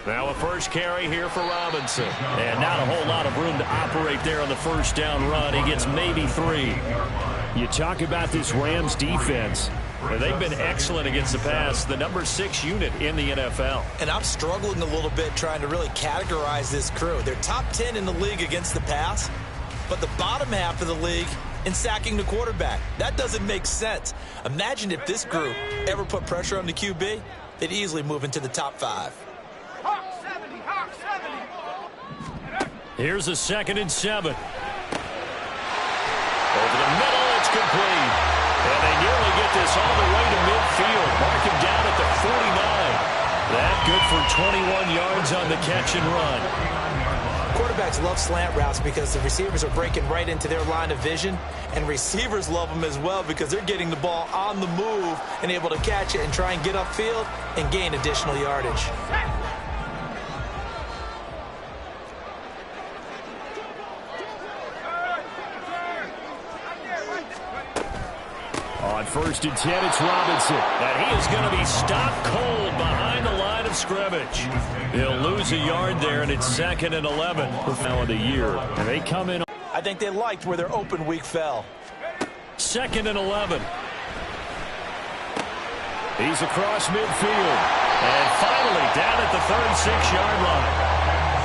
Now a first carry here for Robinson. And not a whole lot of room to operate there on the first down run. He gets maybe 3. You talk about this Rams defense. And they've been excellent against the pass, the number 6 unit in the NFL. And I'm struggling a little bit trying to really categorize this crew. They're top 10 in the league against the pass, but the bottom half of the league in sacking the quarterback. That doesn't make sense. Imagine if this group ever put pressure on the QB, they'd easily move into the top 5. Here's a 2nd and 7. Over the middle, it's complete. And they nearly get this all the way to midfield. Mark him down at the 49. That good for 21 yards on the catch and run. Quarterbacks love slant routes because the receivers are breaking right into their line of vision. And receivers love them as well because they're getting the ball on the move and able to catch it and try and get upfield and gain additional yardage. On 1st and 10, it's Robinson. And he is going to be stopped cold behind the line of scrimmage. He'll lose a yard there, and it's 2nd and 11 now of the year. And they come in. I think they liked where their open week fell. 2nd and 11. He's across midfield. And finally down at the 36-yard line.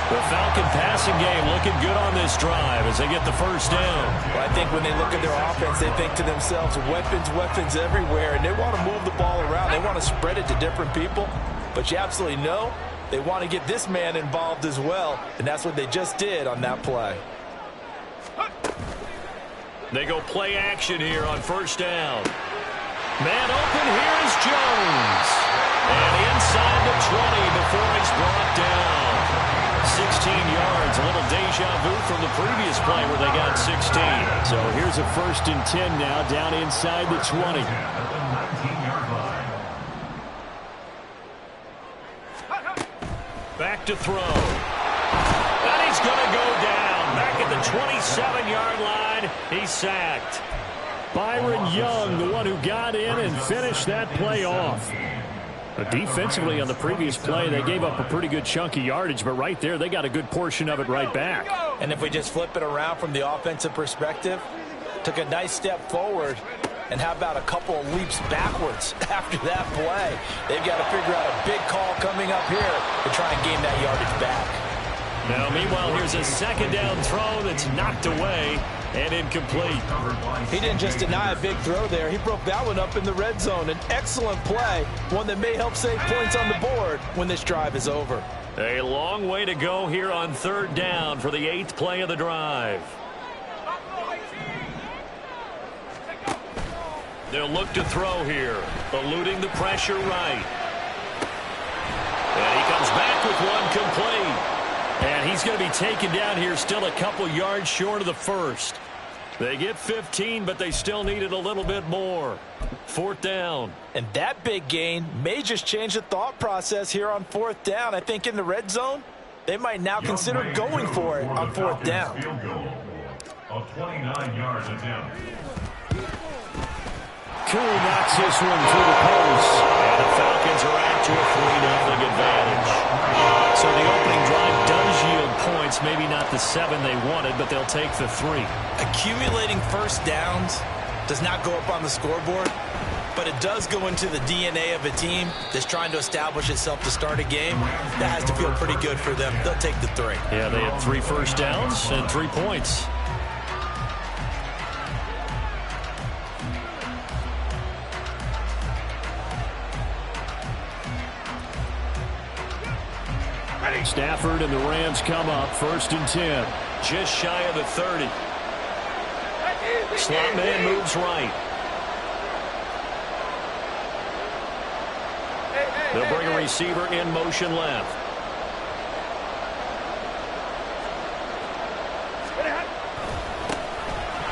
The Falcon passing game looking good on this drive as they get the first down. Well, I think when they look at their offense, they think to themselves, weapons, weapons everywhere, and they want to move the ball around. They want to spread it to different people, but you absolutely know they want to get this man involved as well, and that's what they just did on that play. They go play action here on first down. Man open, here is Jones. And inside the 20 before he's brought down. 16 yards, a little deja vu from the previous play where they got 16. So here's a 1st and 10 now down inside the 20. Back to throw. And he's going to go down. Back at the 27-yard line, he's sacked. Byron Young, the one who got in and finished that play off. Defensively on the previous play, they gave up a pretty good chunk of yardage, but right there, they got a good portion of it right back. And if we just flip it around from the offensive perspective, took a nice step forward, and how about a couple of leaps backwards after that play? They've got to figure out a big call coming up here to try and gain that yardage back. Now, meanwhile, here's a 2nd down throw that's knocked away and incomplete. He didn't just deny a big throw there. He broke that one up in the red zone. An excellent play, one that may help save points on the board when this drive is over. A long way to go here on 3rd down for the 8th play of the drive. They'll look to throw here, eluding the pressure right. And he comes back with one complete. And he's going to be taken down here still a couple yards short of the first. They get 15, but they still needed a little bit more. 4th down. And that big gain may just change the thought process here on 4th down. I think in the red zone, they might now consider going for it on 4th down. Of 29 yards attempt. Curry knocks this one through the post. And the Falcons are out to a 3-0 advantage. So the opening drive does yield points, maybe not the 7 they wanted, but they'll take the 3. Accumulating first downs does not go up on the scoreboard, but it does go into the DNA of a team that's trying to establish itself to start a game. That has to feel pretty good for them. They'll take the 3. Yeah, they had 3 first downs and 3 points. Stafford and the Rams come up 1st and 10. Just shy of the 30. Slot man moves right. They'll bring a receiver in motion left.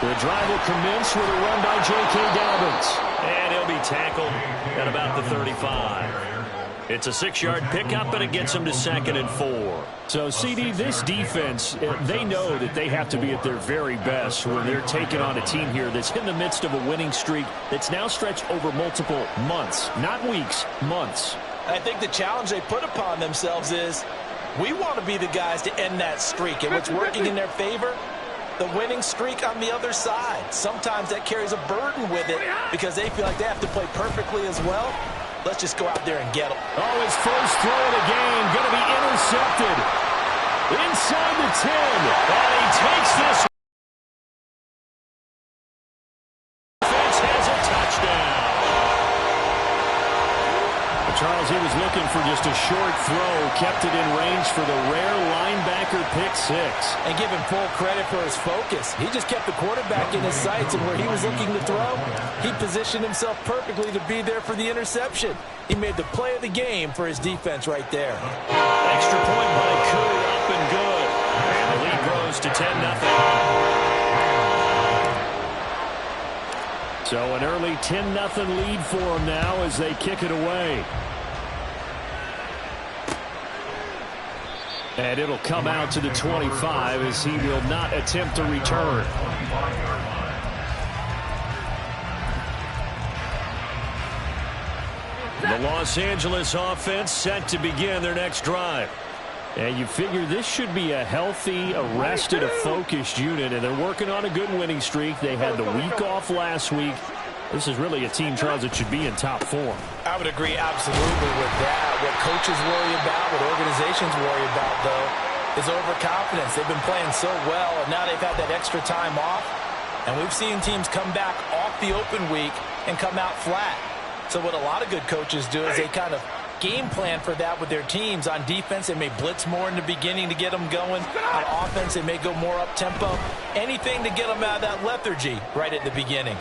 The drive will commence with a run by J.K. Dobbins. And he'll be tackled at about the 35. It's a 6-yard pickup, and it gets them to 2nd and 4. So, CD, this defense, they know that they have to be at their very best when they're taking on a team here that's in the midst of a winning streak that's now stretched over multiple months, not weeks, months. I think the challenge they put upon themselves is we want to be the guys to end that streak. And what's working in their favor? The winning streak on the other side. Sometimes that carries a burden with it because they feel like they have to play perfectly as well. Let's just go out there and get them. Oh, his first throw of the game going to be intercepted inside the 10. And he takes this. Defense has a touchdown. Charles, he was looking for just a short throw, kept it in range for the rare linebacker pick 6. And give him full credit for his focus. He just kept the quarterback in his sights, and where he was looking to throw, he positioned himself perfectly to be there for the interception. He made the play of the game for his defense right there. Extra point by Koo, up and good. And the lead grows to 10-0. So an early 10-0 lead for them now as they kick it away. And it'll come out to the 25 as he will not attempt to return. The Los Angeles offense set to begin their next drive. And you figure this should be a healthy, arrested, a focused unit, and they're working on a good winning streak. They had the week off last week. This is really a team, Charles, that should be in top form. I would agree absolutely with that. What coaches worry about, what organizations worry about, though, is overconfidence. They've been playing so well, and now they've had that extra time off. And we've seen teams come back off the open week and come out flat. So what a lot of good coaches do is they kind of game plan for that with their teams. On defense, they may blitz more in the beginning to get them going. On offense, they may go more up-tempo. Anything to get them out of that lethargy right at the beginning.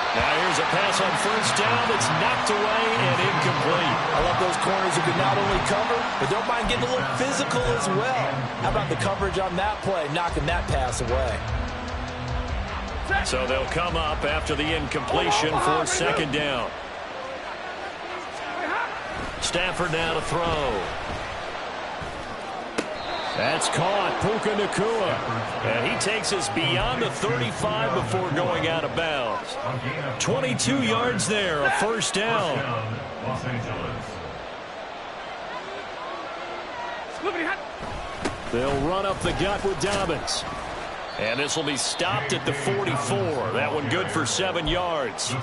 Now here's a pass on first down that's knocked away and incomplete. I love those corners who can not only cover, but don't mind getting a little physical as well. How about the coverage on that play, knocking that pass away? So they'll come up after the incompletion for 2nd down. Stafford now to throw. That's caught. Puka Nacua. And he takes us beyond the 35 before going out of bounds. 22 yards there, a first down. Los Angeles. They'll run up the gut with Dobbins. And this will be stopped at the 44. That one good for 7 yards.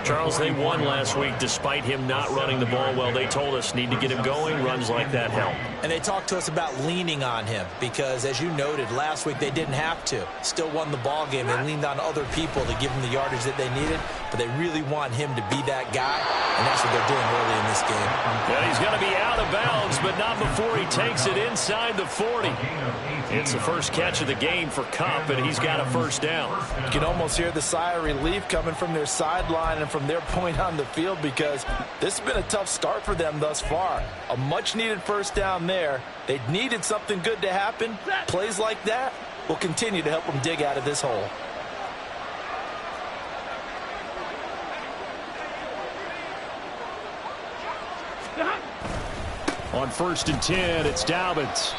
Charles, they won last week despite him not running the ball well. They told us need to get him going. Runs like that help. And they talked to us about leaning on him because, as you noted, last week they didn't have to. Still won the ball game. They leaned on other people to give them the yardage that they needed, but they really want him to be that guy, and that's what they're doing early in this game. Well, he's going to be out of bounds, but not before he takes it inside the 40. It's the first catch of the game for Kupp, and he's got a first down. You can almost hear the sigh of relief coming from their sideline and from their point on the field because this has been a tough start for them thus far. A much-needed first down there. They needed something good to happen. Plays like that will continue to help them dig out of this hole. On 1st and 10, it's Dobbins.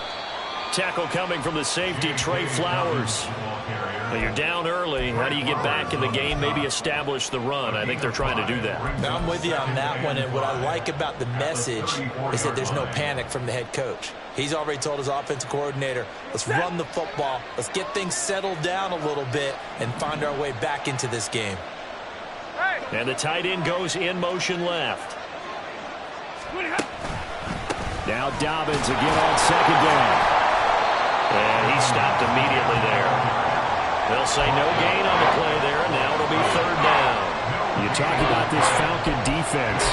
Tackle coming from the safety, Trey Flowers. Well, you're down early. How do you get back in the game, maybe establish the run? I think they're trying to do that. Now, I'm with you on that one, and what I like about the message is that there's no panic from the head coach. He's already told his offensive coordinator, let's run the football, let's get things settled down a little bit and find our way back into this game. And the tight end goes in motion left. Now Dobbins again on 2nd down. And he stopped immediately there. They'll say no gain on the play there, and now it'll be 3rd down. You talk about this Falcon defense.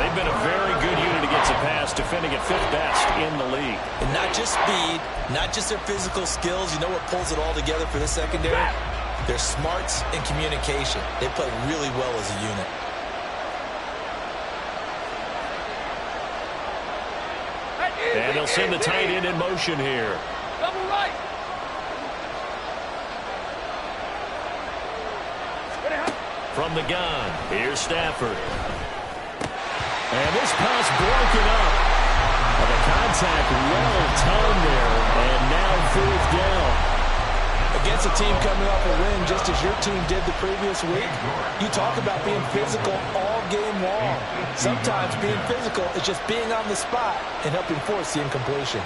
They've been a very good unit against the pass, defending at 5th best in the league. And not just speed, not just their physical skills. You know what pulls it all together for this secondary? Their smarts and communication. They play really well as a unit. And they'll send the tight end in motion here. Double right. From the gun, here's Stafford. And this pass broken up. Well, the contact well-timed there, and now 4th down. Against a team coming off a win just as your team did the previous week, you talk about being physical all game long. Sometimes being physical is just being on the spot and helping force the incompletion.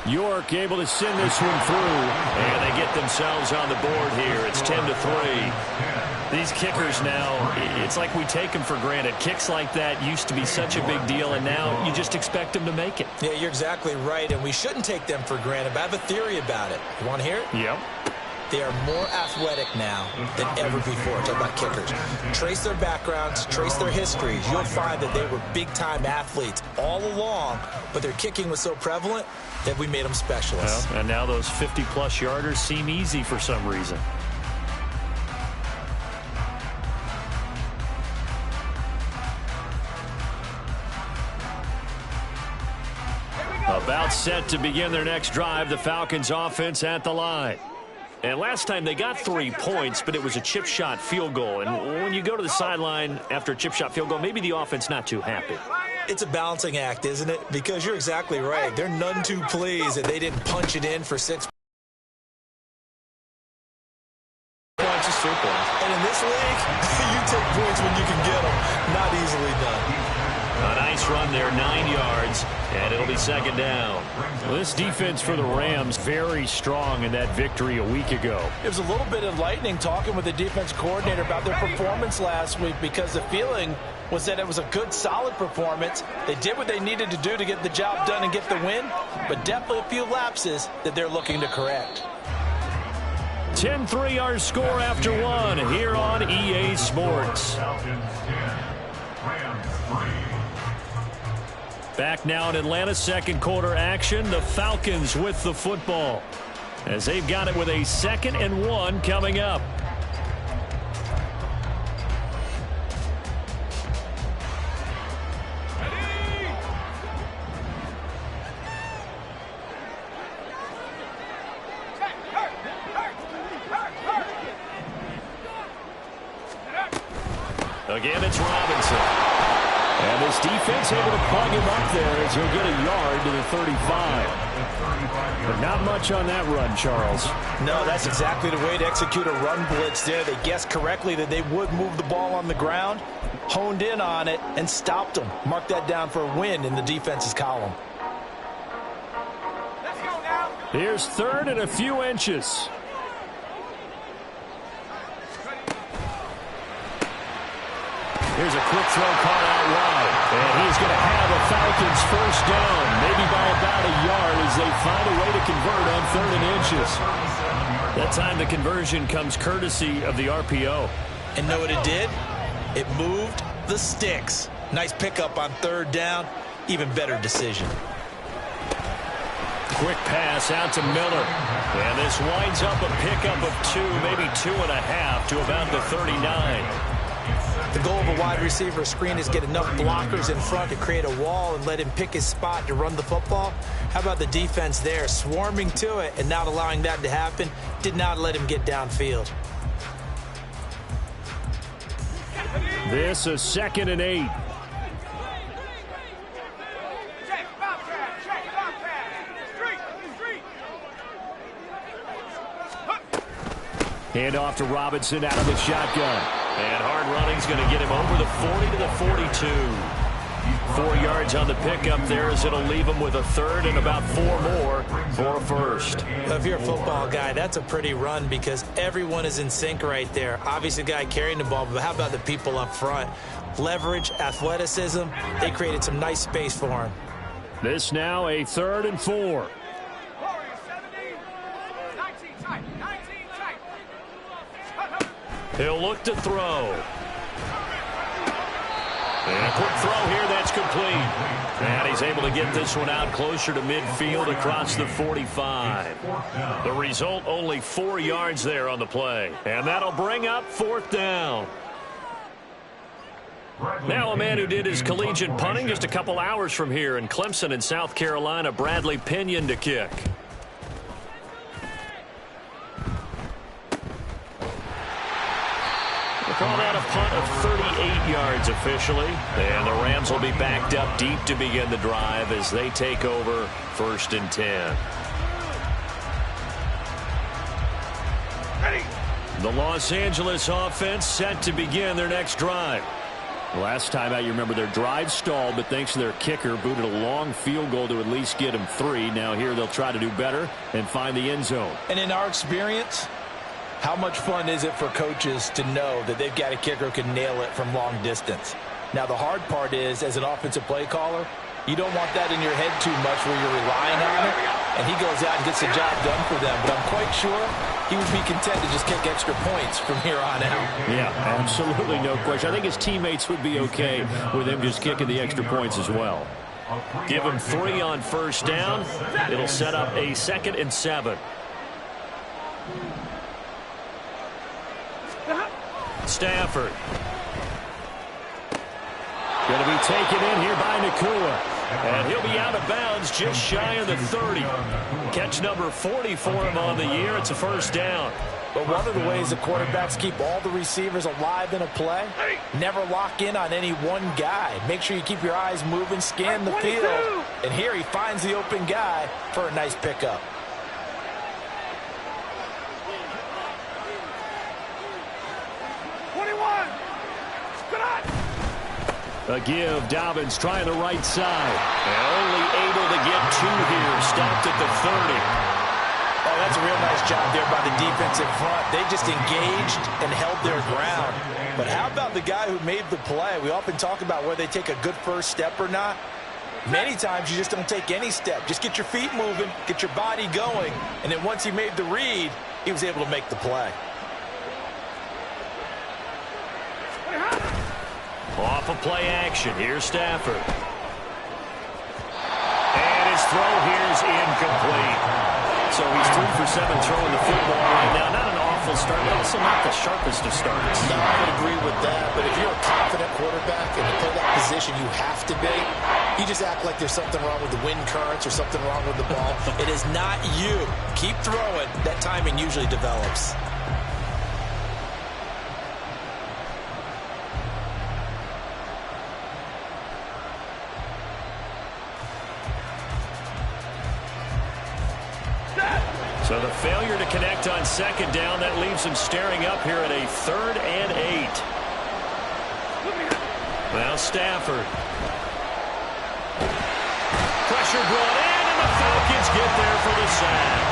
York able to send this one through. And they get themselves on the board here. It's 10-3. These kickers now, it's like we take them for granted. Kicks like that used to be such a big deal, and now you just expect them to make it. Yeah, you're exactly right, and we shouldn't take them for granted, but I have a theory about it. You want to hear it? Yep. They are more athletic now than ever before. Talk about kickers. Trace their backgrounds, trace their histories. You'll find that they were big-time athletes all along, but their kicking was so prevalent that we made them specialists. Well, and now those 50-plus yarders seem easy for some reason. About set to begin their next drive, the Falcons offense at the line. And last time they got 3 points, but it was a chip shot field goal. And when you go to the sideline after a chip shot field goal, maybe the offense not too happy. It's a balancing act, isn't it? Because you're exactly right. They're none too pleased that they didn't punch it in for 6 points. And in this league, you take points when you can get them. Not easily done. A nice run there, 9 yards, and it'll be 2nd down. Well, this defense for the Rams very strong in that victory a week ago. It was a little bit enlightening talking with the defense coordinator about their performance last week because the feeling was that it was a good, solid performance. They did what they needed to do to get the job done and get the win, but definitely a few lapses that they're looking to correct. 10-3 our score after one here on EA Sports. Back now in Atlanta, second quarter action. The Falcons with the football as they've got it with a 2nd and 1 coming up. Again, it's Robinson. And this defense able to plug him up there as he'll get a yard to the 35. But not much on that run, Charles. No, that's exactly the way to execute a run blitz there. They guessed correctly that they would move the ball on the ground, honed in on it, and stopped them. Mark that down for a win in the defense's column. Here's 3rd and a few inches. Here's a quick throw caught out wide. And he's going to have a Falcons 1st down, maybe by about a yard as they find a way to convert on 3rd and inches. That time the conversion comes courtesy of the RPO. And know what it did? It moved the sticks. Nice pickup on 3rd down. Even better decision. Quick pass out to Miller. And this winds up a pickup of 2, maybe 2.5 to about the 39. The goal of a wide receiver screen is get enough blockers in front to create a wall and let him pick his spot to run the football. How about the defense there, swarming to it and not allowing that to happen? Did not let him get downfield. This is 2nd and 8. Hand off to Robinson out of the shotgun. And hard running's going to get him over the 40 to the 42. 4 yards on the pickup there as it'll leave him with a 3rd and about 4 more for a 1st. If you're a football guy, that's a pretty run because everyone is in sync right there. Obviously, the guy carrying the ball, but how about the people up front? Leverage, athleticism, they created some nice space for him. This now a 3rd and 4. He'll look to throw. And a quick throw here that's complete. And he's able to get this one out closer to midfield across the 45. The result, only 4 yards there on the play. And that'll bring up 4th down. Now a man who did his collegiate punting just a couple hours from here in Clemson in South Carolina, Bradley Pinion to kick. punt of 38 yards officially. And the Rams will be backed up deep to begin the drive as they take over 1st and 10. The Los Angeles offense set to begin their next drive. Last time out, you remember their drive stalled, but thanks to their kicker, booted a long field goal to at least get them 3. Now here they'll try to do better and find the end zone. And in our experience, how much fun is it for coaches to know that they've got a kicker who can nail it from long distance? Now, the hard part is, as an offensive play caller, you don't want that in your head too much where you're relying on it, and he goes out and gets the job done for them. But I'm quite sure he would be content to just kick extra points from here on out. Yeah, absolutely no question. I think his teammates would be okay with him just kicking the extra points as well. Give him 3 on 1st down. It'll set up a 2nd and 7. Stafford. Going to be taken in here by Nakua. And he'll be out of bounds just shy of the 30. Catch number 40 for him on the year. It's a 1st down. But one of the ways the quarterbacks keep all the receivers alive in a play, never lock in on any one guy. Make sure you keep your eyes moving, scan the field. And here he finds the open guy for a nice pickup. A give. Dobbins trying the right side. And only able to get 2 here. Stopped at the 30. Oh, that's a real nice job there by the defensive front. They just engaged and held their ground. But how about the guy who made the play? We often talk about whether they take a good first step or not. Many times you just don't take any step. Just get your feet moving, get your body going, and then once he made the read, he was able to make the play. Off of play action. Here's Stafford. And his throw here is incomplete. So he's 3 for 7 throwing the football right now. Not an awful start, but also not the sharpest of starts. No, I would agree with that. But if you're a confident quarterback and to play that position, you have to be. You just act like there's something wrong with the wind currents or something wrong with the ball. It is not you. Keep throwing. That timing usually develops. So the failure to connect on 2nd down, that leaves him staring up here at a 3rd and 8. Now Stafford. Pressure brought in, and the Falcons get there for the sack.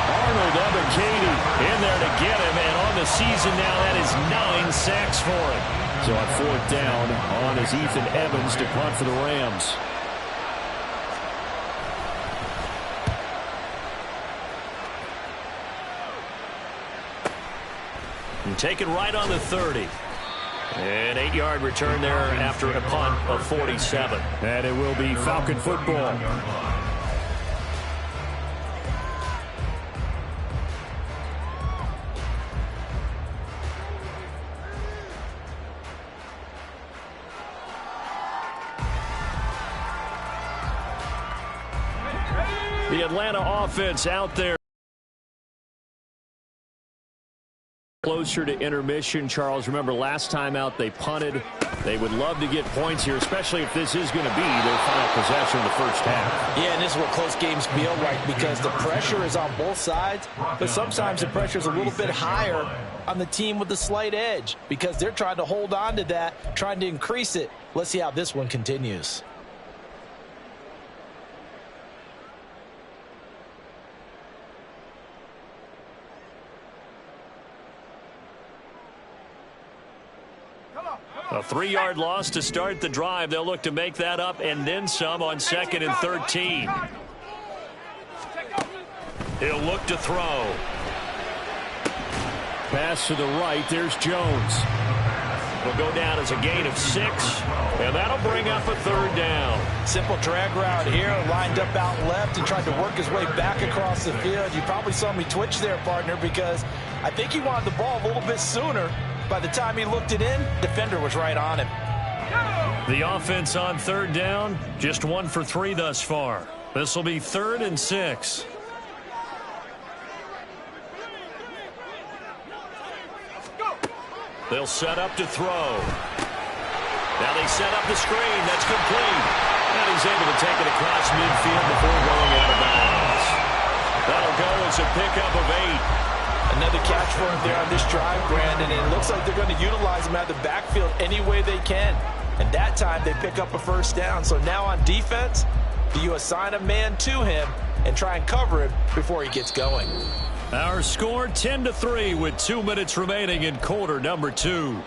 Arnold Ebiketie in there to get him, and on the season now, that is 9 sacks for him. So on 4th down, on is Ethan Evans to punt for the Rams. And taken right on the 30. An 8-yard return there after a punt of 47. And it will be Falcon football. The Atlanta offense out there. Closer to intermission, Charles. Remember, last time out they punted. They would love to get points here, especially if this is going to be their final possession in the first half. Yeah, and this is what close games feel like because the pressure is on both sides, but sometimes the pressure is a little bit higher on the team with the slight edge because they're trying to hold on to that, trying to increase it. Let's see how this one continues. A 3-yard loss to start the drive. They'll look to make that up and then some on 2nd and 13. He'll look to throw. Pass to the right. There's Jones. Will go down as a gain of 6, and that'll bring up a 3rd down. Simple drag route here, lined up out left and tried to work his way back across the field. You probably saw me twitch there, partner, because I think he wanted the ball a little bit sooner. By the time he looked it in, defender was right on him. The offense on 3rd down, just 1 for 3 thus far. This will be 3rd and 6. They'll set up to throw. Now they set up the screen. That's complete. And he's able to take it across midfield before going out of bounds. That'll go as a pickup of 8. Another catch for him there on this drive, Brandon. And it looks like they're going to utilize him out of the backfield any way they can. And that time they pick up a first down. So now on defense, do you assign a man to him and try and cover him before he gets going? Our score 10-3 with 2 minutes remaining in quarter number 2.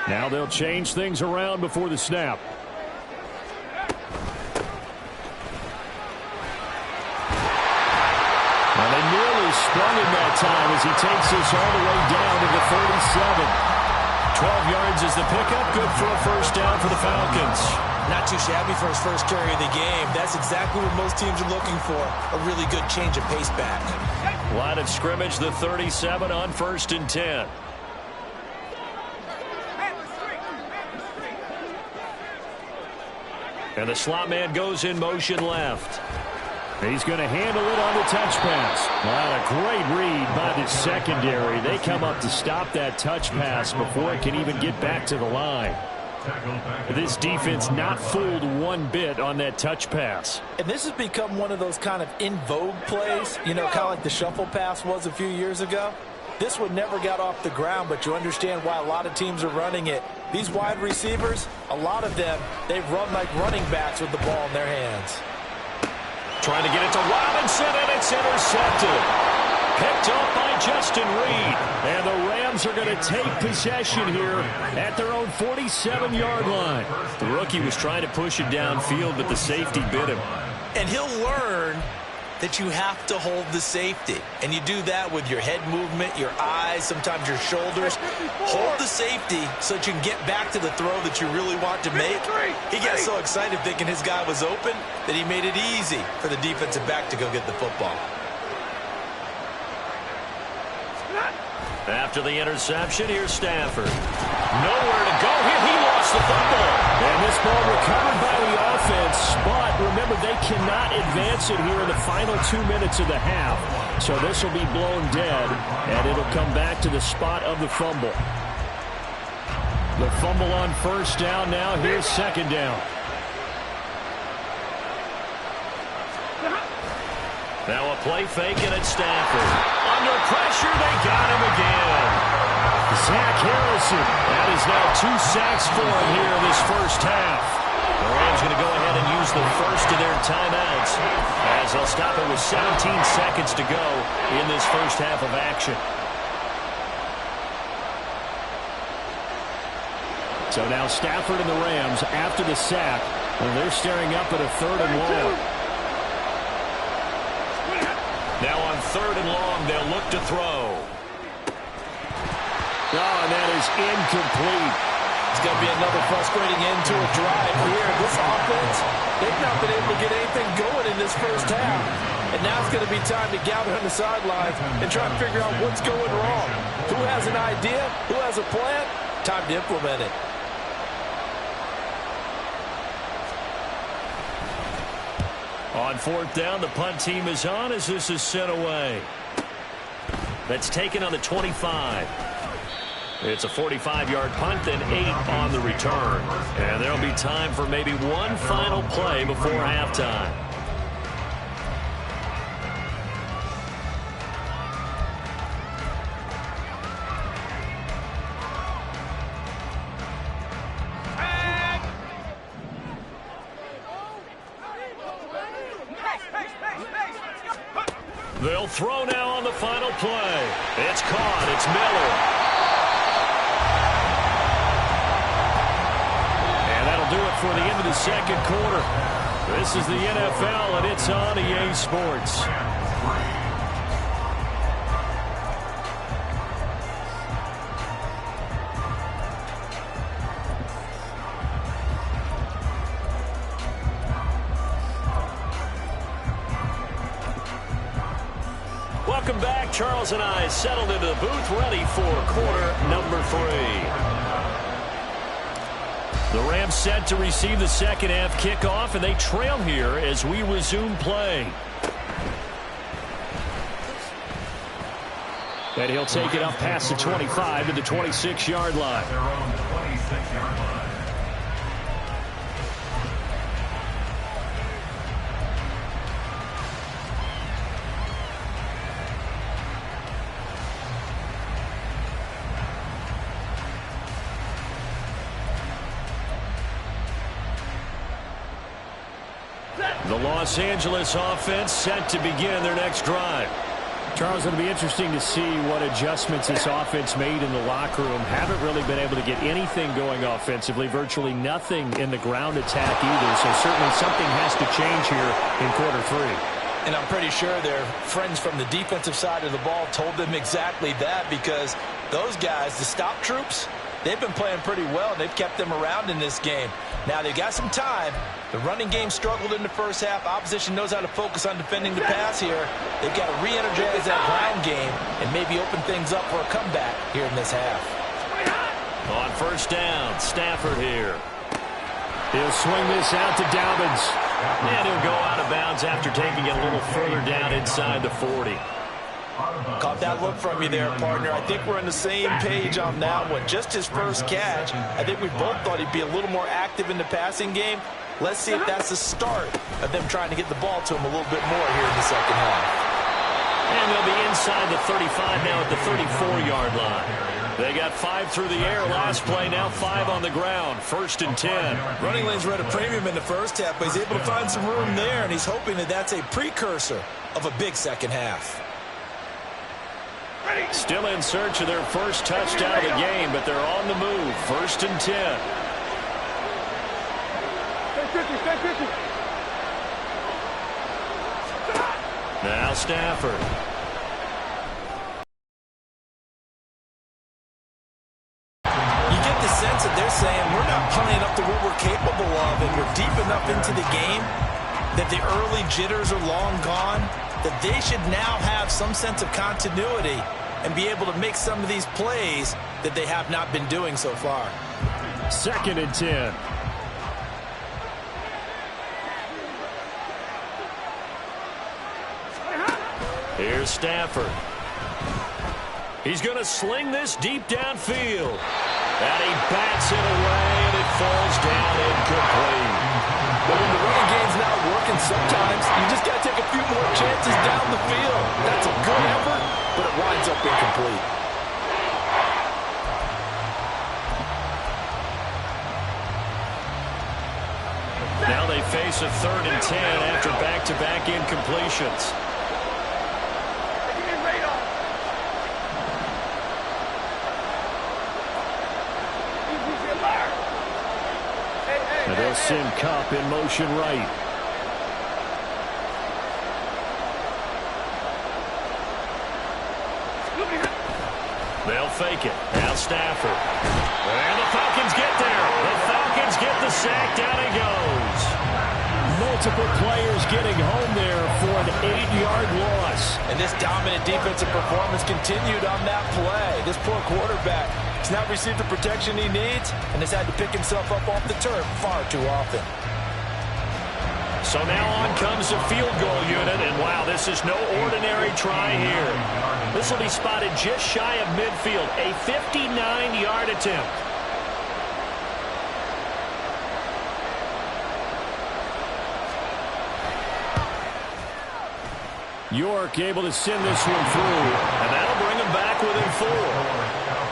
Now they'll change things around before the snap. And they nearly sprung him that time as he takes this all the way down to the 37. 12 yards is the pickup. Good for a first down for the Falcons. Not too shabby for his first carry of the game. That's exactly what most teams are looking for. A really good change of pace back. Line of scrimmage, the 37 on 1st and 10. And the slot man goes in motion left. He's going to handle it on the touch pass. Well, a great read by the secondary. They come up to stop that touch pass before it can even get back to the line. This defense not fooled one bit on that touch pass. And this has become one of those kind of in vogue plays, you know, kind of like the shuffle pass was a few years ago. This one never got off the ground, but you understand why a lot of teams are running it. These wide receivers, a lot of them, they run like running backs with the ball in their hands. Trying to get it to Robinson, and it's intercepted. Picked up by Justin Reed. And the Rams are going to take possession here at their own 47-yard line. The rookie was trying to push it downfield, but the safety bit him. And he'll learn that you have to hold the safety. And you do that with your head movement, your eyes, sometimes your shoulders. Hold the safety so that you can get back to the throw that you really want to make. He got so excited thinking his guy was open that he made it easy for the defensive back to go get the football. After the interception, here's Stafford. Nowhere to go here. He lost the football. And this ball recovered by the offense. But remember, they cannot advance it here in the final 2 minutes of the half. So this will be blown dead, and it'll come back to the spot of the fumble. The fumble on first down now. Here's second down. Now a play fake, and it's Stafford. Under pressure, they got him again. Zach Harrison. That is now 2 sacks for him here in this first half. The Rams going to go ahead and use the first of their timeouts as they'll stop it with 17 seconds to go in this first half of action. So now Stafford and the Rams after the sack, and they're staring up at a 3rd and long. Now on 3rd and long, they'll look to throw. Oh, and that is incomplete. It's going to be another frustrating end to a drive here. This offense, they've not been able to get anything going in this first half. And now it's going to be time to gather on the sidelines and try to figure out what's going wrong. Who has an idea? Who has a plan? Time to implement it. On 4th down, the punt team is on as this is sent away. That's taken on the 25. It's a 45-yard punt, then 8 on the return. And there'll be time for maybe one final play before halftime. They'll throw now on the final play. It's caught. It's Miller. And that'll do it for the end of the second quarter. This is the NFL, and it's on EA Sports. Welcome back. Charles and I settled into the booth, ready for quarter number 3. The Rams set to receive the second half kickoff, and they trail here as we resume play. And he'll take it up past the 25 to the 26-yard line. Their own 26-yard line. The Los Angeles offense set to begin their next drive. Charles, it'll be interesting to see what adjustments this offense made in the locker room. Haven't really been able to get anything going offensively, virtually nothing in the ground attack either. So certainly something has to change here in quarter 3. And I'm pretty sure their friends from the defensive side of the ball told them exactly that, because those guys, the stop troops, they've been playing pretty well, and they've kept them around in this game. Now, they've got some time. The running game struggled in the first half. Opposition knows how to focus on defending the pass here. They've got to re-energize that ground game and maybe open things up for a comeback here in this half. On first down, Stafford here. He'll swing this out to Dobbins. And he'll go out of bounds after taking it a little further down inside the 40. Caught that look from you there, partner. I think we're on the same page on that one. Just his first catch. I think we both thought he'd be a little more active in the passing game. Let's see if that's the start of them trying to get the ball to him a little bit more here in the second half. And they'll be inside the 35 now at the 34-yard line. They got 5 through the air last play, now 5 on the ground. 1st and 10. Running lanes were at a premium in the first half, but he's able to find some room there, and he's hoping that that's a precursor of a big second half. Still in search of their first touchdown of the game, but they're on the move. 1st and 10. Now Stafford. You get the sense that they're saying we're not playing up to what we're capable of, and we're deep enough into the game that the early jitters are long gone, that they should now have some sense of continuity and be able to make some of these plays that they have not been doing so far. 2nd and 10. Here's Stafford. He's going to sling this deep downfield. And he bats it away, and it falls down incomplete. But when the running game's not working, sometimes you just got to take a few more chances down the field. That's a good effort, but it winds up incomplete. Now they face a 3rd and 10 after back-to-back incompletions. And they'll send Kupp in motion right. They'll fake it. Now Stafford. And the Falcons get there. The Falcons get the sack. Down he goes. Multiple players getting home there for an 8-yard loss. And this dominant defensive performance continued on that play. This poor quarterback has not received the protection he needs and has had to pick himself up off the turf far too often. So now on comes the field goal unit, and wow, this is no ordinary try here. This will be spotted just shy of midfield, a 59-yard attempt. York able to send this one through. And that'll bring them back within 4.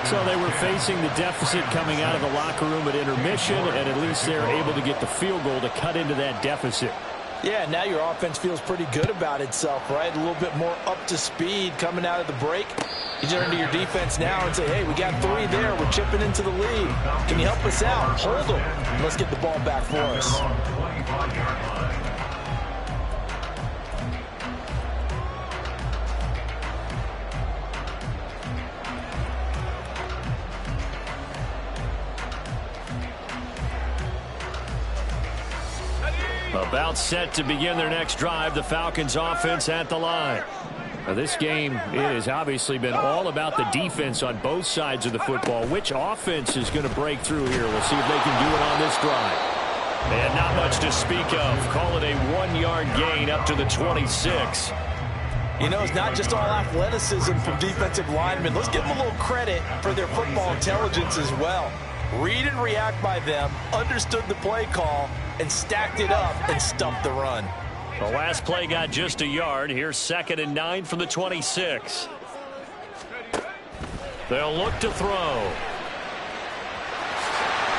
So they were facing the deficit coming out of the locker room at intermission, and at least they're able to get the field goal to cut into that deficit. Yeah, now your offense feels pretty good about itself, right? A little bit more up to speed coming out of the break. You turn to your defense now and say, hey, we got 3 there. We're chipping into the lead. Can you help us out? Hold them. And let's get the ball back for us. About set to begin their next drive, the Falcons offense at the line. This game, it has obviously been all about the defense on both sides of the football. Which offense is going to break through here? We'll see if they can do it on this drive. And not much to speak of. Call it a 1-yard gain up to the 26. You know, it's not just all athleticism from defensive linemen. Let's give them a little credit for their football intelligence as well. Read and react by them, understood the play call, and stacked it up and stumped the run. The last play got just a yard. Here's 2nd and 9 from the 26. They'll look to throw.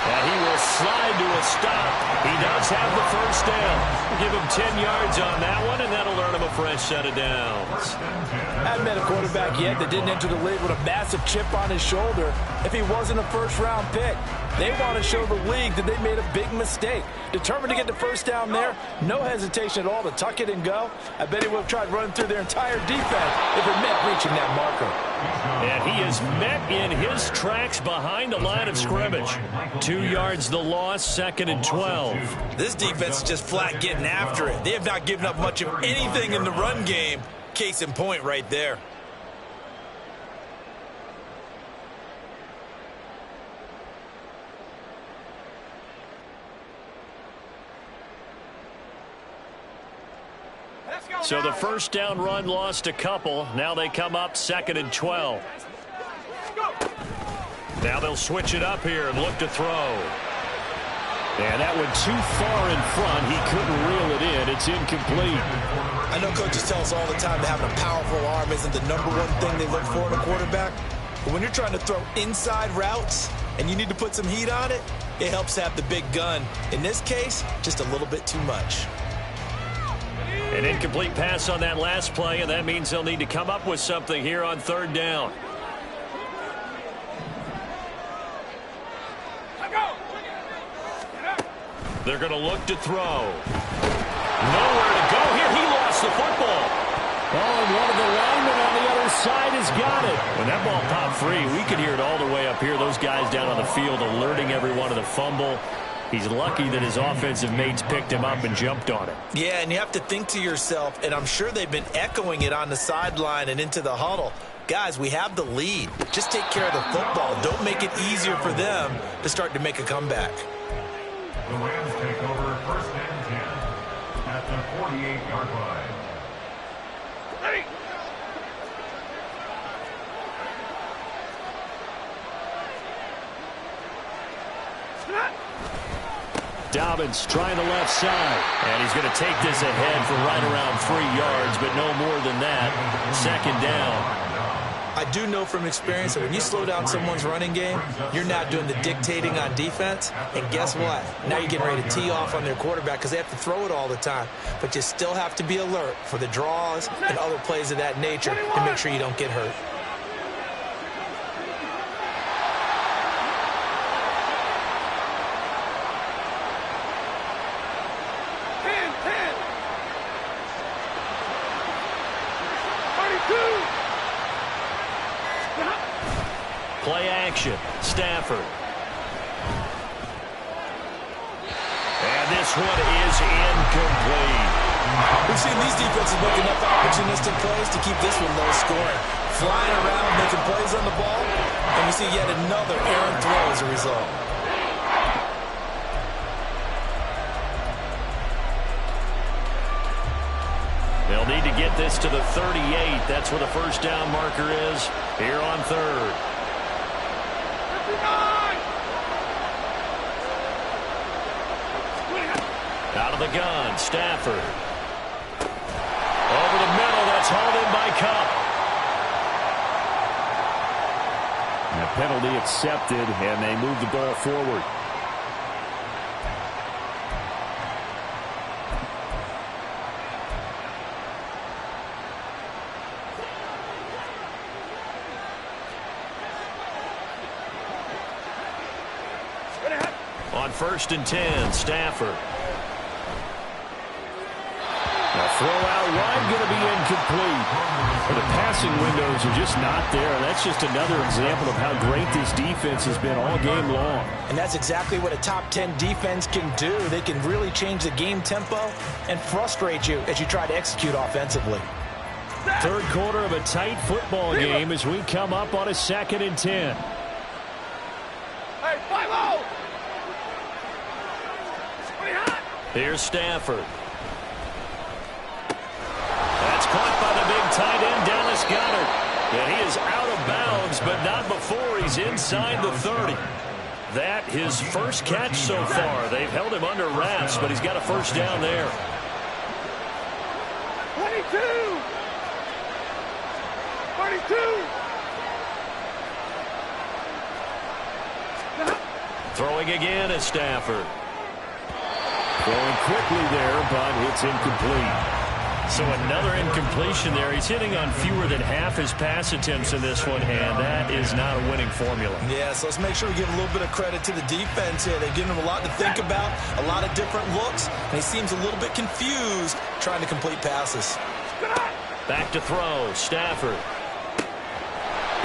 And he will slide to a stop. He does have the first down. We'll give him 10 yards on that one, and that'll earn him a fresh set of downs. I haven't met a quarterback yet that didn't enter the league with a massive chip on his shoulder if he wasn't a first-round pick. They want to show the league that they made a big mistake. Determined to get the first down there, no hesitation at all to tuck it and go. I bet he would have tried running through their entire defense if it meant reaching that marker. And he is met in his tracks behind the line of scrimmage. 2 yards the loss, 2nd and 12. This defense is just flat getting after it. They have not given up much of anything in the run game. Case in point right there. So the first down run lost a couple. Now they come up 2nd and 12. Now they'll switch it up here and look to throw. And that went too far in front. He couldn't reel it in. It's incomplete. I know coaches tell us all the time that having a powerful arm isn't the #1 thing they look for in a quarterback. But when you're trying to throw inside routes and you need to put some heat on it, it helps to have the big gun. In this case, just a little bit too much. An incomplete pass on that last play, and that means they'll need to come up with something here on 3rd down. They're going to look to throw. Nowhere to go here. He lost the football. Oh, and one of the linemen on the other side has got it. When that ball popped free, we could hear it all the way up here. Those guys down on the field alerting everyone of the fumble. He's lucky that his offensive mates picked him up and jumped on it. Yeah, and you have to think to yourself, and I'm sure they've been echoing it on the sideline and into the huddle. Guys, we have the lead. Just take care of the football. Don't make it easier for them to start to make a comeback. The Rams take over 1st and 10 at the 48-yard line. Dobbins trying the left side. And he's going to take this ahead for right around 3 yards, but no more than that. 2nd down. I do know from experience that when you slow down someone's running game, you're not doing the dictating on defense. And guess what? Now you're getting ready to tee off on their quarterback because they have to throw it all the time. But you still have to be alert for the draws and other plays of that nature to make sure you don't get hurt. Play action. Stafford. And this one is incomplete. We've seen these defenses make enough opportunistic plays to keep this one low scoring. Flying around, making plays on the ball, and we see yet another errant throw as a result. They'll need to get this to the 38. That's where the first down marker is here on 3rd. Out of the gun, Stafford. Over the middle, that's hauled in by Cup. And a penalty accepted, and they move the ball forward. On 1st and 10, Stafford. Now throw out wide going to be incomplete. The passing windows are just not there. That's just another example of how great this defense has been all game long. And that's exactly what a top 10 defense can do. They can really change the game tempo and frustrate you as you try to execute offensively. Third quarter of a tight football game as we come up on a 2nd and 10. Here's Stafford. That's caught by the big tight end, Dallas Goedert. And he is out of bounds, but not before he's inside the 30. That his first catch so far. They've held him under wraps, but he's got a first down there. 22! 32! Throwing again is Stafford. Going quickly there, but it's incomplete. So another incompletion there. He's hitting on fewer than half his pass attempts in this one, and that is not a winning formula. Yeah, so let's make sure we give a little bit of credit to the defense here. They've given him a lot to think about, a lot of different looks, and he seems a little bit confused trying to complete passes. Back to throw, Stafford.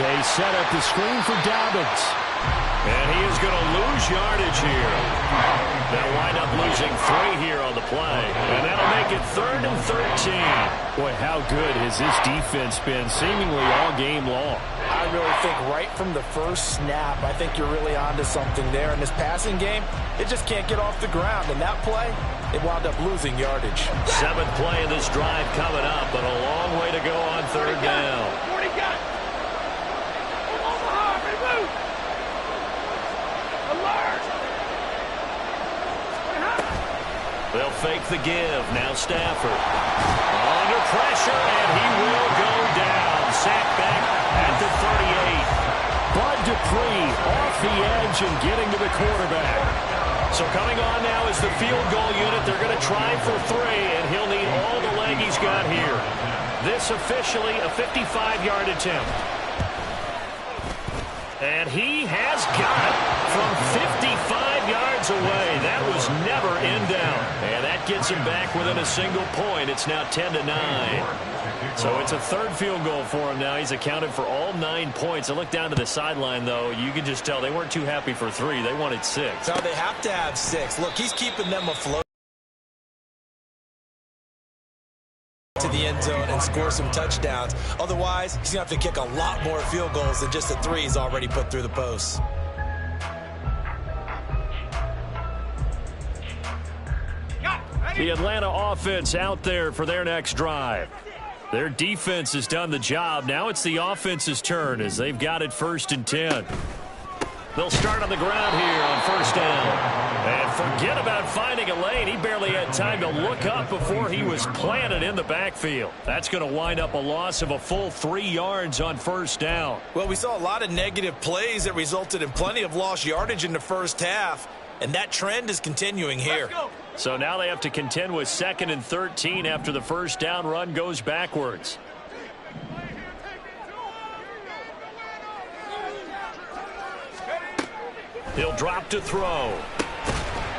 They set up the screen for Dobbins. And he is going to lose yardage here. They'll wind up losing 3 here on the play. And that'll make it 3rd and 13. Boy, how good has this defense been seemingly all game long? I really think right from the first snap, I think you're really onto something there. In this passing game, it just can't get off the ground. And that play, it wound up losing yardage. 7th play of this drive coming up, but a long way to go on 3rd down. 40 got. Omaha, remove. Alert. They'll fake the give. Now Stafford. Under pressure, and he will go down. Sacked back at the 38. Bud Dupree off the edge and getting to the quarterback. So coming on now is the field goal unit. They're going to try for 3, and he'll need all the leg he's got here. This officially a 55-yard attempt. And he has got it from 55 yards away. That was never in down. And that gets him back within a single point. It's now 10-9. So it's a 3rd field goal for him now. He's accounted for all 9 points. I look down to the sideline, though. You can just tell they weren't too happy for 3. They wanted 6. Now they have to have 6. Look, he's keeping them afloat to the end zone and score some touchdowns. Otherwise, he's going to have to kick a lot more field goals than just the 3 he's already put through the posts. The Atlanta offense out there for their next drive. Their defense has done the job. Now it's the offense's turn as they've got it 1st and 10. They'll start on the ground here on 1st down. And forget about finding a lane. He barely had time to look up before he was planted in the backfield. That's going to wind up a loss of a full 3 yards on 1st down. Well, we saw a lot of negative plays that resulted in plenty of lost yardage in the first half, and that trend is continuing here. So now they have to contend with 2nd and 13 after the 1st down run goes backwards. He'll drop to throw.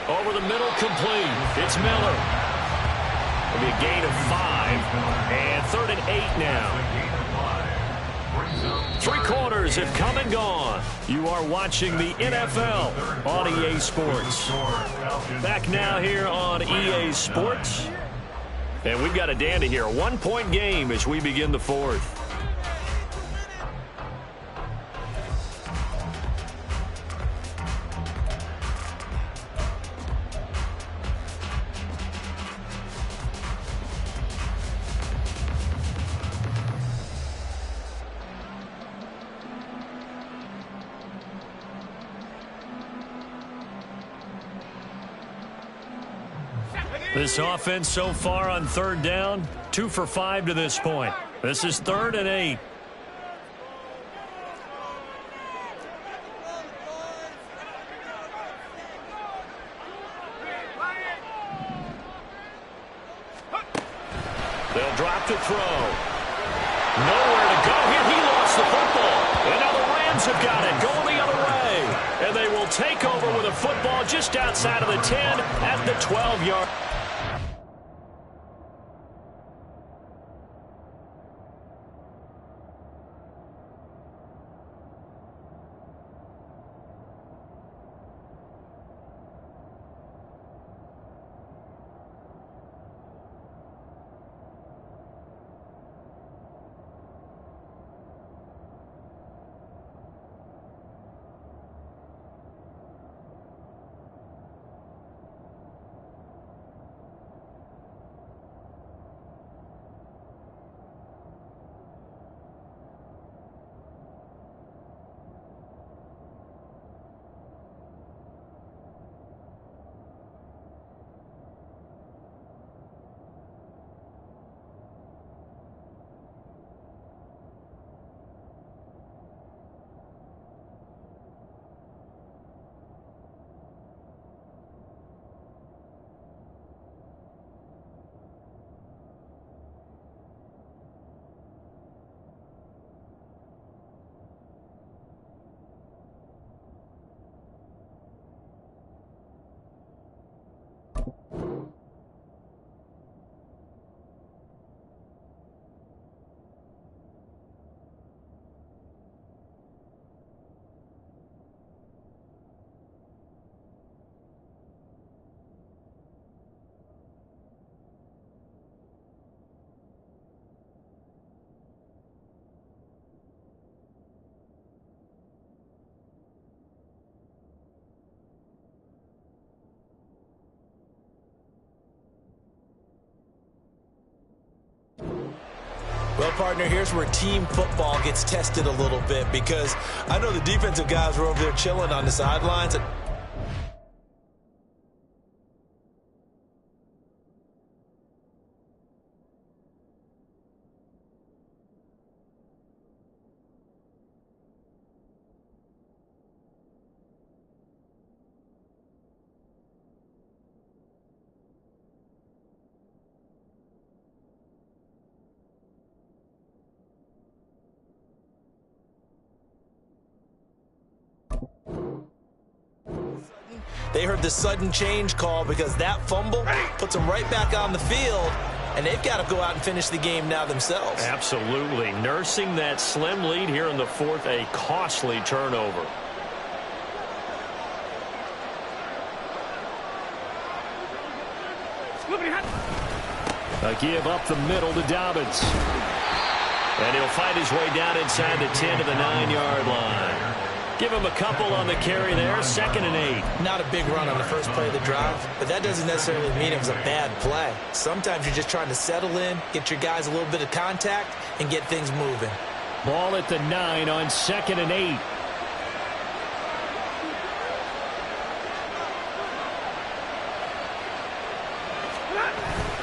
Over the middle, complete. It's Miller. It'll be a gain of 5. And 3rd and 8 now. 3 quarters have come and gone. You are watching the NFL on EA Sports. Back now here on EA Sports. And we've got a dandy here. A 1-point game as we begin the 4th. This offense so far on 3rd down, 2 for 5 to this point. This is 3rd and 8. They'll drop to throw. Nowhere to go here. He lost the football. And now the Rams have got it. Going the other way. And they will take over with a football just outside of the 10 at the 12-yard. Well, partner, here's where team football gets tested a little bit, because I know the defensive guys were over there chilling on the sidelines. They heard the sudden change call because that fumble puts them right back on the field, and they've got to go out and finish the game now themselves. Absolutely. Nursing that slim lead here in the fourth, a costly turnover. A give up the middle to Dobbins. And he'll find his way down inside the 10 to the 9-yard line. Give him a couple on the carry there, 2nd and 8. Not a big run on the first play of the drive, but that doesn't necessarily mean it was a bad play. Sometimes you're just trying to settle in, get your guys a little bit of contact, and get things moving. Ball at the 9 on 2nd and 8.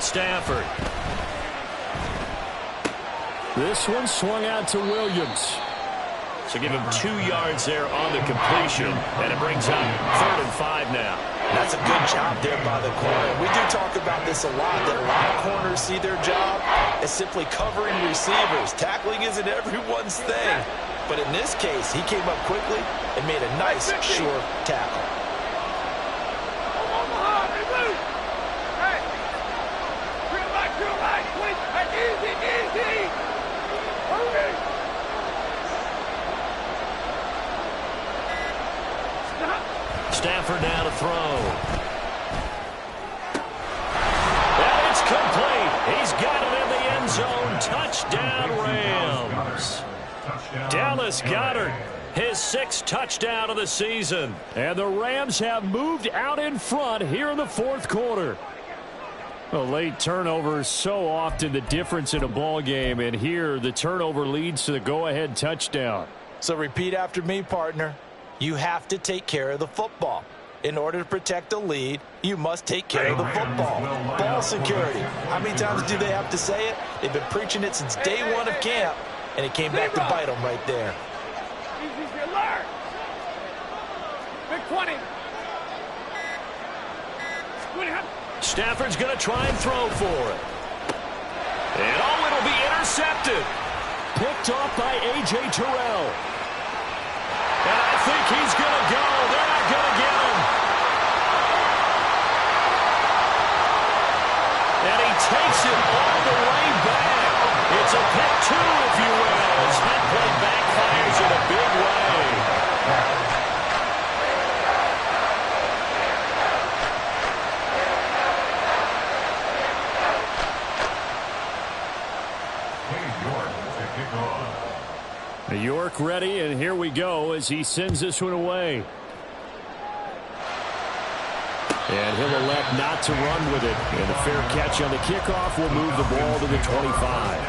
Stafford. This one swung out to Williams. So give him 2 yards there on the completion, and it brings up 3rd and 5 now. That's a good job there by the corner. We do talk about this a lot, that a lot of corners see their job as simply covering receivers. Tackling isn't everyone's thing. But in this case, he came up quickly and made a nice, sure tackle. Stafford now to throw. And it's complete. He's got it in the end zone. Touchdown, Rams. Dallas Goedert, his 6th touchdown of the season. And the Rams have moved out in front here in the 4th quarter. A late turnover is so often the difference in a ball game, and here the turnover leads to the go-ahead touchdown. So repeat after me, partner. You have to take care of the football. In order to protect the lead, you must take care of the football. Ball security. How many times do they have to say it? They've been preaching it since day 1 of camp, and it came back to bite them right there. Big 20. Stafford's going to try and throw for it. And it'll be intercepted. Picked off by A.J. Terrell. And I think he's going to go. They're not going to get him. And he takes it all the way back. It's a pick 2, if you will, as that play backfires in a big way. York ready, and here we go as he sends this one away. And he'll elect not to run with it. And a fair catch on the kickoff will move the ball to the 25.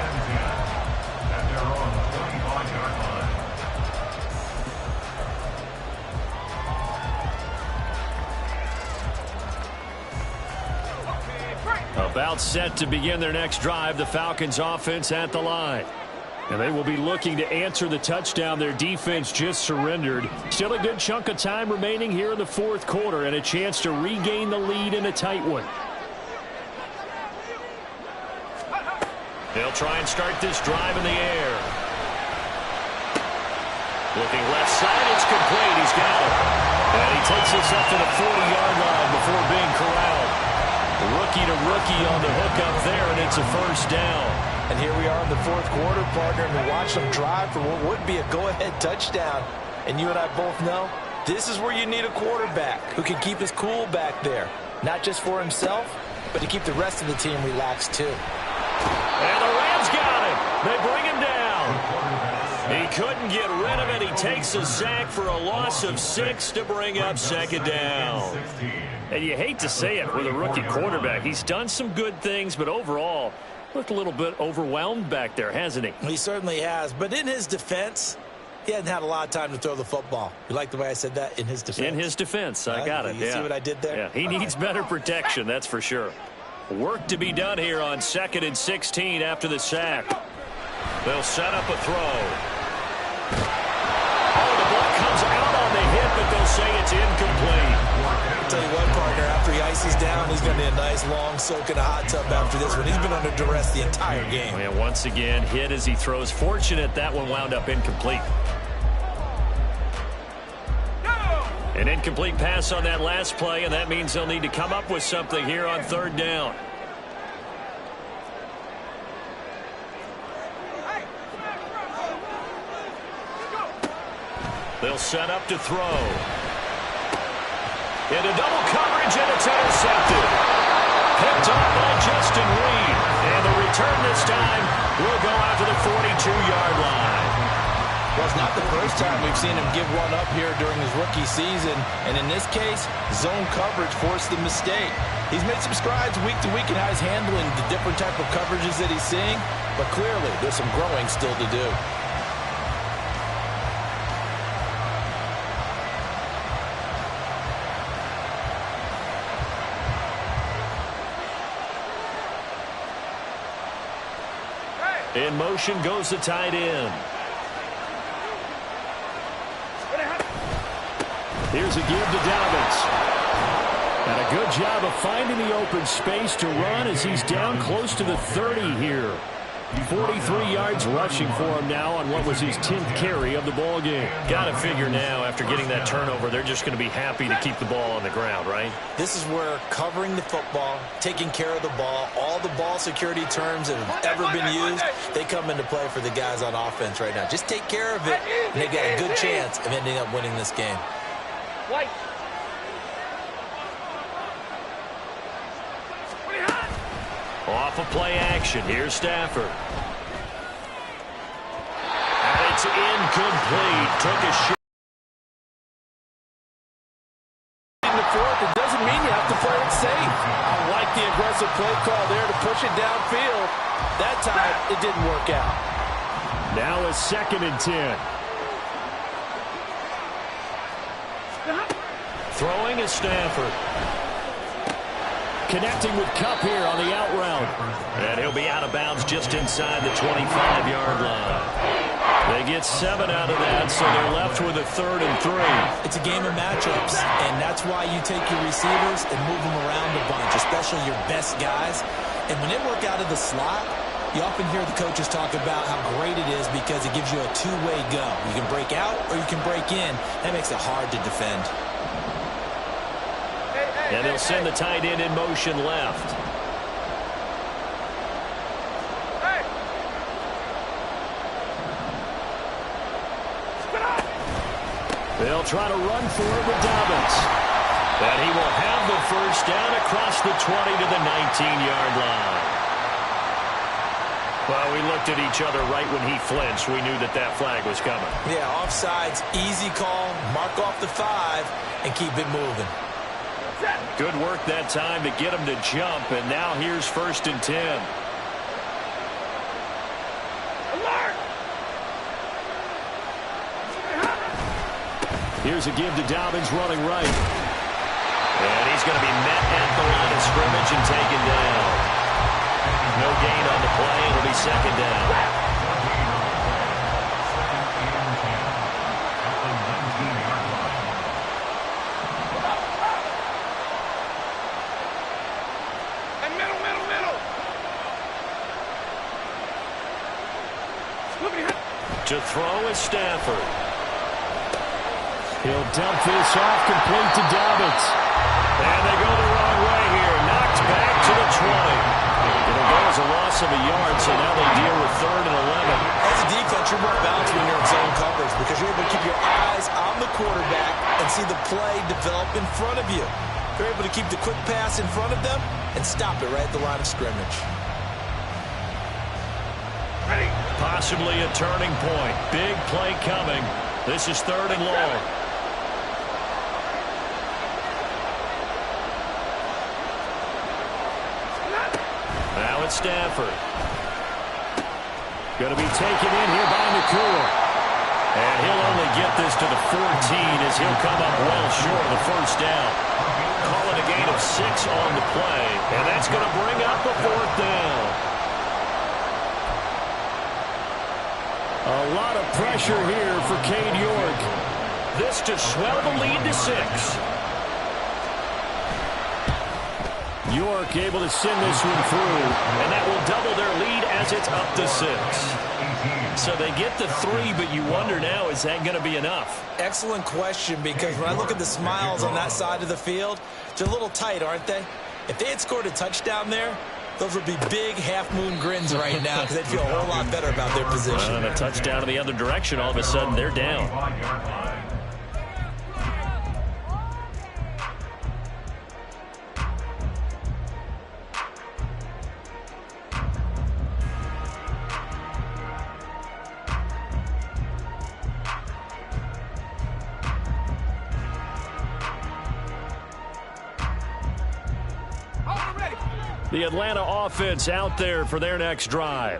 About set to begin their next drive, the Falcons offense at the line. And they will be looking to answer the touchdown their defense just surrendered. Still a good chunk of time remaining here in the 4th quarter and a chance to regain the lead in a tight one. They'll try and start this drive in the air. Looking left side, it's complete. He's got it. And he takes this up to the 40-yard line before being corralled. rookie to rookie on the hook up there, and it's a first down. And here we are in the fourth quarter, partner, and we watch them drive for what would be a go-ahead touchdown. And you and I both know this is where you need a quarterback who can keep his cool back there, not just for himself, but to keep the rest of the team relaxed too. And the Rams got him. They bring him down. He couldn't get rid of it. He takes a sack for a loss of 6 to bring up second down. And you hate to say it with a rookie quarterback. He's done some good things, but overall, looked a little bit overwhelmed back there, hasn't he? He certainly has. But in his defense, he hadn't had a lot of time to throw the football. You like the way I said that? In his defense? In his defense. I got it. You see what I did there? Yeah, he needs better protection, that's for sure. Work to be done here on 2nd and 16 after the sack. They'll set up a throw. Oh, the ball comes out on the hit, but they'll say it's incomplete. I'll tell you what, partner, after he ices down, he's going to be a nice long soak in a hot tub after this one. He's been under duress the entire game. And once again, hit as he throws. Fortunate that one wound up incomplete. An incomplete pass on that last play, and that means they'll need to come up with something here on 3rd down. They'll set up to throw. Into double coverage, and it's intercepted. Picked up by Justin Reed. And the return this time will go out to the 42-yard line. Well, it's not the first time we've seen him give one up here during his rookie season. And in this case, zone coverage forced the mistake. He's made some strides week to week in how he's handling the different type of coverages that he's seeing. But clearly, there's some growing still to do. In motion goes the tight end. Here's a give to Dobbins. And a good job of finding the open space to run as he's down close to the 30 here. 43 yards rushing for him now on what was his 10th carry of the ball game. Got to figure now, after getting that turnover, they're just going to be happy to keep the ball on the ground, right? This is where covering the football, taking care of the ball, all the ball security terms that have ever been used, they come into play for the guys on offense right now. Just take care of it, and they got a good chance of ending up winning this game. White. Off of play action. Here's Stafford. And it's incomplete. Took a shot. In the fourth, it doesn't mean you have to play it safe. I like the aggressive play call there to push it downfield. That time, it didn't work out. Now a 2nd and 10. Throwing is Stafford. Connecting with Kupp here on the out route. And he'll be out of bounds just inside the 25-yard line. They get 7 out of that, so they're left with a 3rd and 3. It's a game of matchups, and that's why you take your receivers and move them around a bunch, especially your best guys. And when they work out of the slot, you often hear the coaches talk about how great it is because it gives you a two-way go. You can break out or you can break in. That makes it hard to defend. And they'll send the tight end in motion left. They'll try to run for it with Dobbins. And he will have the first down across the 20 to the 19-yard line. Well, we looked at each other right when he flinched. We knew that that flag was coming. Yeah, offsides, easy call, mark off the 5, and keep it moving. Good work that time to get him to jump, and now here's 1st and 10. Here's a give to Dobbins running right. And he's going to be met at the line of scrimmage and taken down. No gain on the play. It'll be 2nd down. To throw is Stafford. He'll dump this off complete to Dobbins. And they go the wrong way here. Knocked back to the loss of a yard, so now they deal with 3rd and 11. As a defense, you're more balanced when you're in zone coverage because you're able to keep your eyes on the quarterback and see the play develop in front of you. You're able to keep the quick pass in front of them and stop it right at the line of scrimmage. Possibly a turning point. Big play coming. This is 3rd and long. Now it's Stafford. Going to be taken in here by Nakua. And he'll only get this to the 14 as he'll come up well short of the 1st down. Call it a gain of 6 on the play. And that's going to bring up a 4th down. A lot of pressure here for Cade York. This to swell the lead to 6. York able to send this one through, and that will double their lead as it's up to 6. So they get the 3, but you wonder now, is that going to be enough? Excellent question, because when I look at the smiles on that side of the field, they're a little tight, aren't they? If they had scored a touchdown there, those would be big half-moon grins right now because they'd feel a whole lot better about their position. And a touchdown in the other direction, all of a sudden they're down. The Atlanta offense out there for their next drive.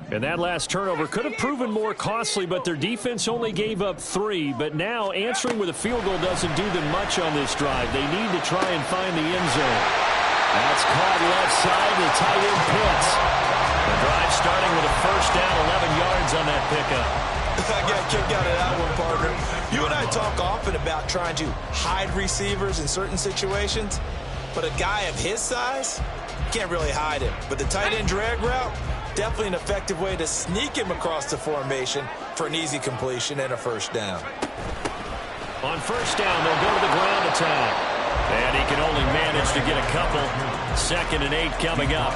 And that last turnover could have proven more costly, but their defense only gave up 3. But now answering with a field goal doesn't do them much on this drive. They need to try and find the end zone. That's caught left side to tight end Pitts. The drive starting with a 1st down, 11 yards on that pickup. I got kicked out of that one, partner. You and I talk often about trying to hide receivers in certain situations, but a guy of his size, can't really hide him. But the tight end drag route, definitely an effective way to sneak him across the formation for an easy completion and a 1st down. On 1st down, they'll go to the ground attack. And he can only manage to get a couple. 2nd and 8 coming up.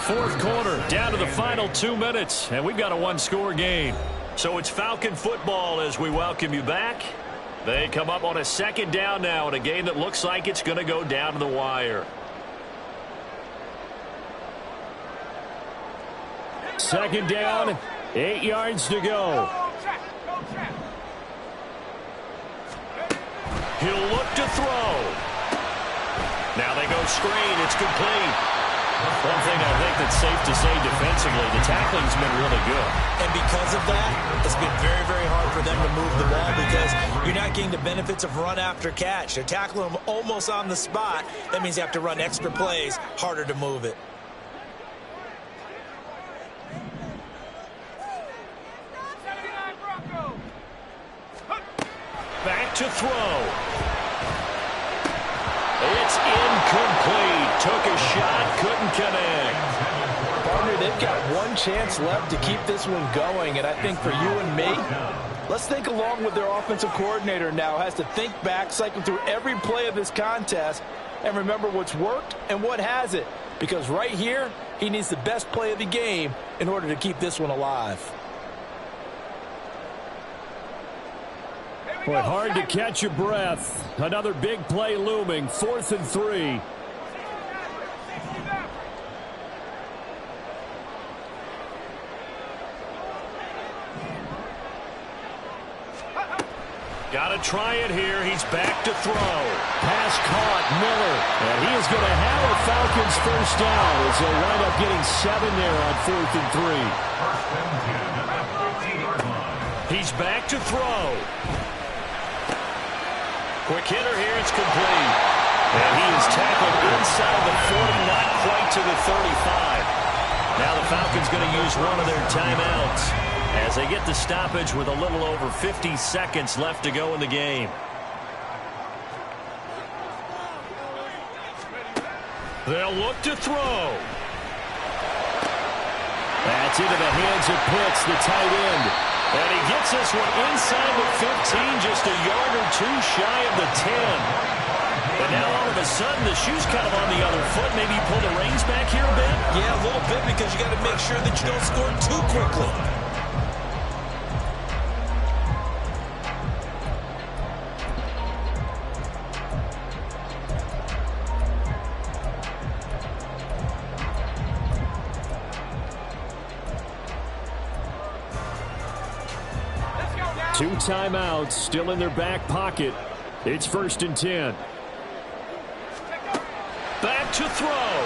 4th quarter, down to the final 2 minutes. And we've got a 1-score game. So it's Falcon football as we welcome you back. They come up on a 2nd down now in a game that looks like it's going to go down to the wire. 2nd down, 8 yards to go. He'll look to throw. Now they go screen. It's complete. One thing I think that's safe to say defensively, the tackling's been really good. And because of that, it's been very, very hard for them to move the ball because you're not getting the benefits of run after catch. They're tackling them almost on the spot. That means you have to run extra plays, harder to move it. Back to throw. It's incomplete. Took a shot, couldn't connect. Partner, they've got one chance left to keep this one going, and I think for you and me, let's think along with their offensive coordinator now. Has to think back, cycle through every play of this contest, and remember what's worked and what hasn't. Because right here, he needs the best play of the game in order to keep this one alive. Boy, hard to catch your breath. Another big play looming. 4th and 3. Got to try it here. He's back to throw. Pass caught. Miller. And he is going to have a Falcons 1st down as they'll wind up getting 7 there on 4th and 3. He's back to throw. Quick hitter here, it's complete. And he is tackled inside the 40, not quite to the 35. Now the Falcons going to use one of their timeouts as they get the stoppage with a little over 50 seconds left to go in the game. They'll look to throw. That's into the hands of Pitts, the tight end. And he gets this one inside the 15, just a yard or two shy of the 10. And And now all of a sudden the shoe's kind of on the other foot. Maybe you pull the reins back here a bit? Yeah, a little bit, because you got to make sure that you don't score too quickly. Two timeouts still in their back pocket. It's 1st and 10. Back to throw.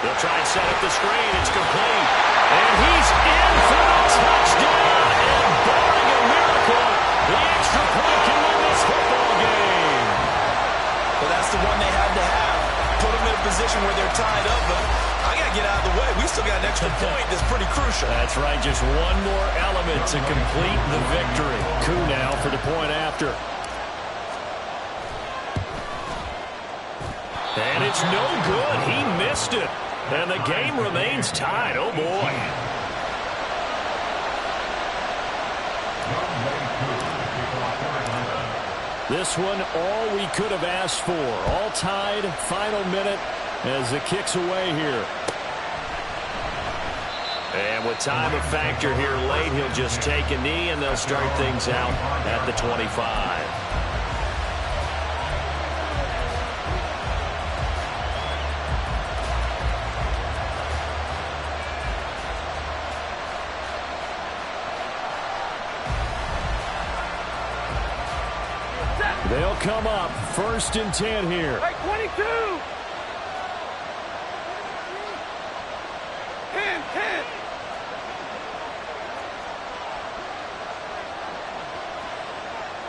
They'll try and set up the screen. It's complete. And he's in for the touchdown. And barring a miracle, the extra point can win this football game. Well, that's the one they had to have. Put them in a position where they're tied up, but I got to get out of the way. We still got an extra point that's pretty crucial. That's right. Just one more element to complete the victory. Coup now for the point after. And it's no good. He missed it. And the game remains tied. Oh, boy. This one, all we could have asked for. All tied, final minute as it kicks away here. And with time a factor here late, he'll just take a knee, and they'll start things out at the 25. They'll come up 1st and 10 here. Right, 22. 10.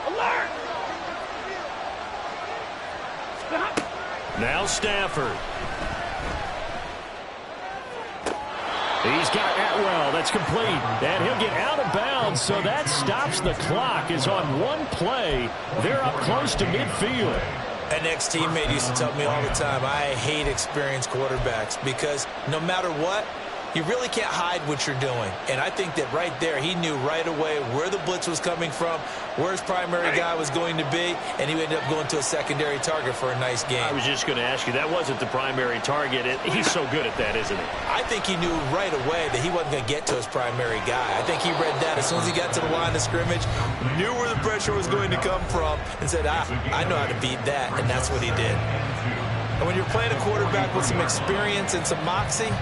Alert. Stop. Now Stafford. He's got Atwell. That's complete. And he'll get out of bounds, so that stops the clock. Is on one play. They're up close to midfield. An ex-teammate used to tell me all the time, I hate experienced quarterbacks because no matter what, you really can't hide what you're doing. And I think that right there, he knew right away where the blitz was coming from, where his primary guy was going to be, and he ended up going to a secondary target for a nice game. I was just going to ask you, that wasn't the primary target. He's so good at that, isn't he? I think he knew right away that he wasn't going to get to his primary guy. I think he read that as soon as he got to the line of scrimmage, knew where the pressure was going to come from, and said, I know how to beat that, and that's what he did. And when you're playing a quarterback with some experience and some moxie,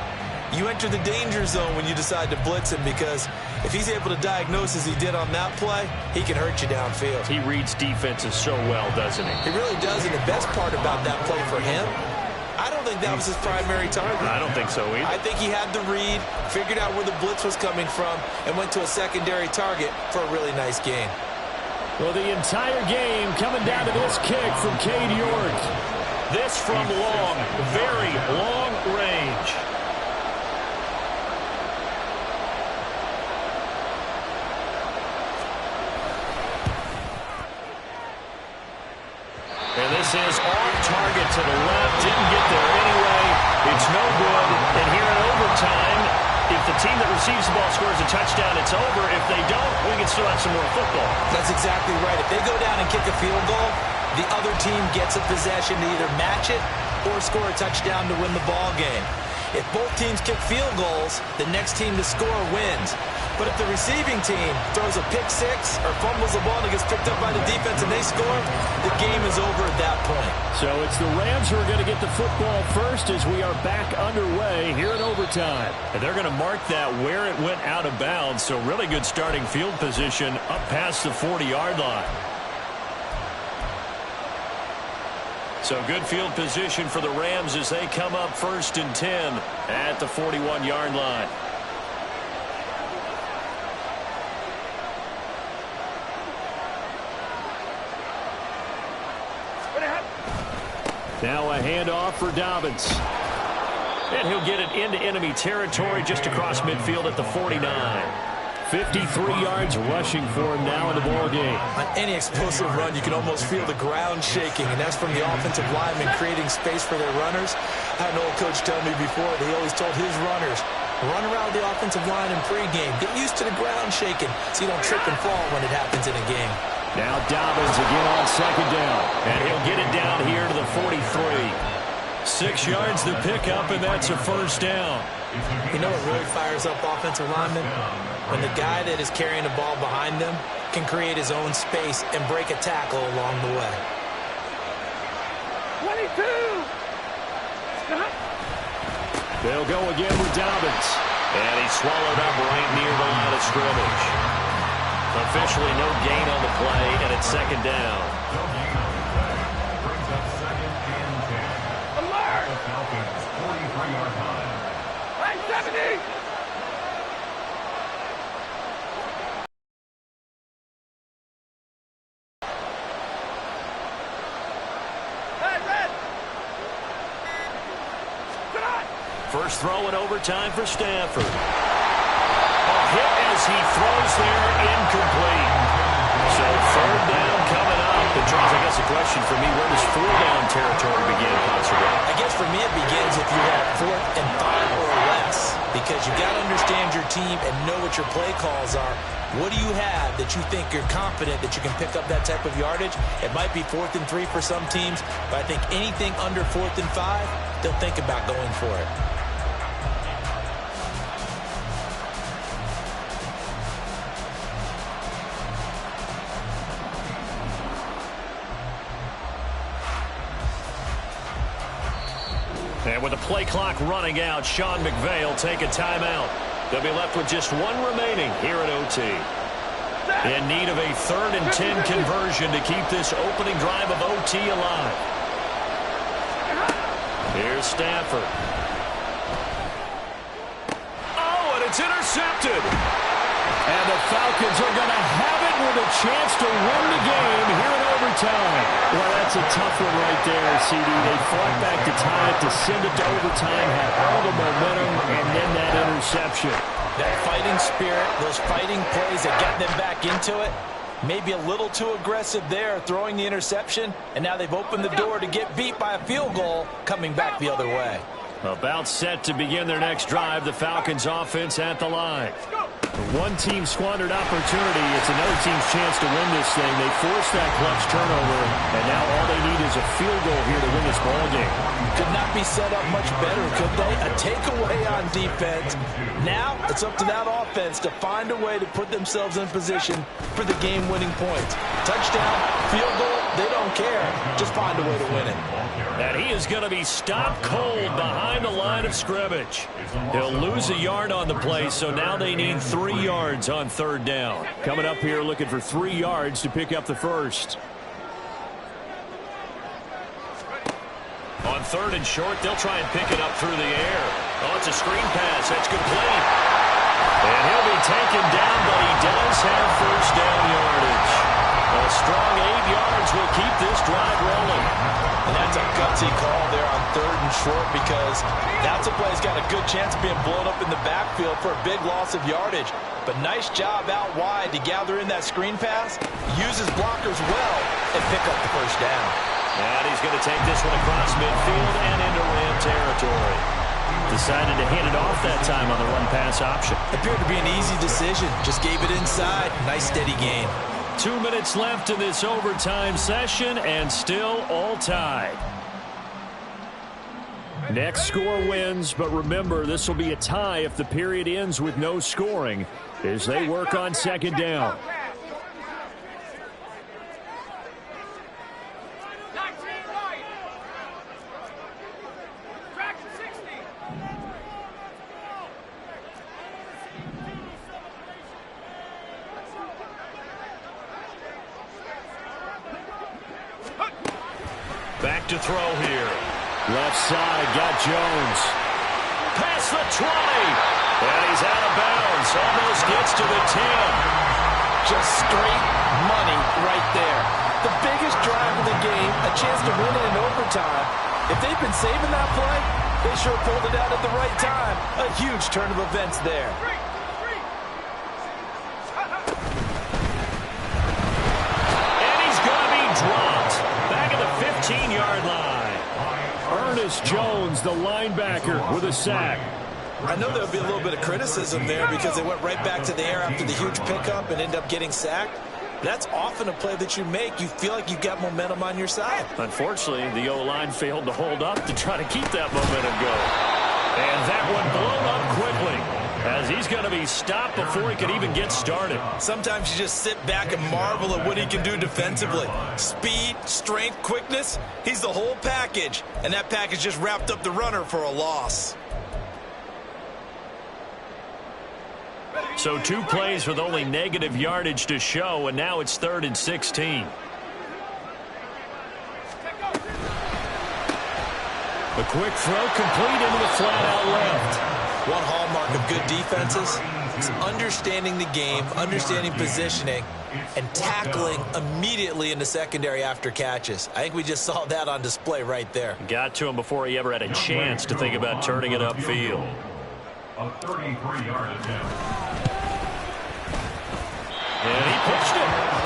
you enter the danger zone when you decide to blitz him, because if he's able to diagnose as he did on that play, he can hurt you downfield. He reads defenses so well, doesn't he? He really does, and the best part about that play for him, I don't think that was his primary target. I don't think so either. I think he had the read, figured out where the blitz was coming from, and went to a secondary target for a really nice gain. Well, the entire game coming down to this kick from Cade York. This from long, very long range. And this is off target to the left. Didn't get there anyway. It's no good. And here in overtime, if the team that receives the ball scores a touchdown, it's over. If they don't, we can still have some more football. That's exactly right. If they go down and kick a field goal, the other team gets a possession to either match it or score a touchdown to win the ball game. If both teams kick field goals, the next team to score wins. But if the receiving team throws a pick six or fumbles the ball and it gets picked up by the defense and they score, the game is over at that point. So it's the Rams who are going to get the football first as we are back underway here in overtime. And they're going to mark that where it went out of bounds. So really good starting field position up past the 40-yard line. So good field position for the Rams as they come up 1st and 10 at the 41-yard line. Now a handoff for Dobbins. And he'll get it into enemy territory just across midfield at the 49. 53 yards rushing for him now in the ball game. On any explosive run, you can almost feel the ground shaking, and that's from the offensive linemen creating space for their runners. I had an old coach tell me before that he always told his runners, run around the offensive line in pregame. Get used to the ground shaking so you don't trip and fall when it happens in a game. Now Dobbins again on second down. And he'll get it down here to the 43. 6 yards to pick up, and that's a first down. You know what really fires up offensive linemen? When the guy that is carrying the ball behind them can create his own space and break a tackle along the way. 22. They'll go again with Dobbins. And he's swallowed up right near the line of scrimmage. Officially no gain on the play, and it's second down. Brings up 2nd and 10. Alert! The Falcons, 43-yard line. Line 70. First throw in overtime for Stanford. A hit as he throws there, incomplete. So third down coming up. And Charles, I guess a question for me, where does 4-down territory begin, possibly? I guess for me it begins if you have 4th and 5 or less, because you got to understand your team and know what your play calls are. What do you have that you think you're confident that you can pick up that type of yardage? It might be 4th and 3 for some teams, but I think anything under 4th and 5, they'll think about going for it. And with the play clock running out, Sean McVay will take a timeout. They'll be left with just one remaining here at OT. In need of a 3rd and 10 conversion to keep this opening drive of OT alive. Here's Stanford. Oh, and it's intercepted. And the Falcons are going to have it with a chance to win the game here in overtime. Well, that's a tough one right there, CD. They fought back to tie it, to send it to overtime, had all the momentum, and then that interception. That fighting spirit, those fighting plays that got them back into it, maybe a little too aggressive there, throwing the interception, and now they've opened the door to get beat by a field goal coming back the other way. About set to begin their next drive, the Falcons offense at the line. One team squandered opportunity. It's another team's chance to win this thing. They forced that clutch turnover, and now all they need is a field goal here to win this ball game. Could not be set up much better, could they? A takeaway on defense. Now it's up to that offense to find a way to put themselves in position for the game-winning points. Touchdown, field goal, they don't care. Just find a way to win it. And he is going to be stopped cold behind the line of scrimmage. He'll lose a yard on the play, so now they need 3 yards on 3rd down. Coming up here looking for 3 yards to pick up the first. On 3rd and short, they'll try and pick it up through the air. Oh, it's a screen pass. That's complete. And he'll be taken down, but he does have first down yardage. A strong 8 yards will keep this drive rolling. And that's a gutsy call there on 3rd and short, because that's a play that's got a good chance of being blown up in the backfield for a big loss of yardage. But nice job out wide to gather in that screen pass, use his blockers well, and pick up the first down. And he's going to take this one across midfield and into Ram territory. Decided to hand it off that time on the run-pass option. Appeared to be an easy decision. Just gave it inside. Nice steady game. 2 minutes left in this overtime session, and still all tied. Next score wins, but remember, this will be a tie if the period ends with no scoring as they work on 2nd down. Back to throw here. Left side, got Jones. Past the 20. And he's out of bounds. Almost gets to the 10. Just straight money right there. The biggest drive of the game, a chance to win it in overtime. If they've been saving that play, they sure pulled it out at the right time. A huge turn of events there. And he's going to be dropped. Back at the 15-yard line. Ernest Jones, the linebacker, with a sack. I know there'll be a little bit of criticism there because they went right back to the air after the huge pickup and ended up getting sacked. That's often a play that you make. You feel like you've got momentum on your side. Unfortunately, the O-line failed to hold up to try to keep that momentum going. And that one blown up quickly, as he's going to be stopped before he can even get started. Sometimes you just sit back and marvel at what he can do defensively. Speed, strength, quickness, he's the whole package. And that package just wrapped up the runner for a loss. So 2 plays with only negative yardage to show, and now it's 3rd and 16. The quick throw complete into the flat out left. One hallmark of good defenses is understanding the game, understanding positioning, and tackling immediately in the secondary after catches. I think we just saw that on display right there. Got to him before he ever had a chance to think about turning it upfield. A 33-yard attempt. And he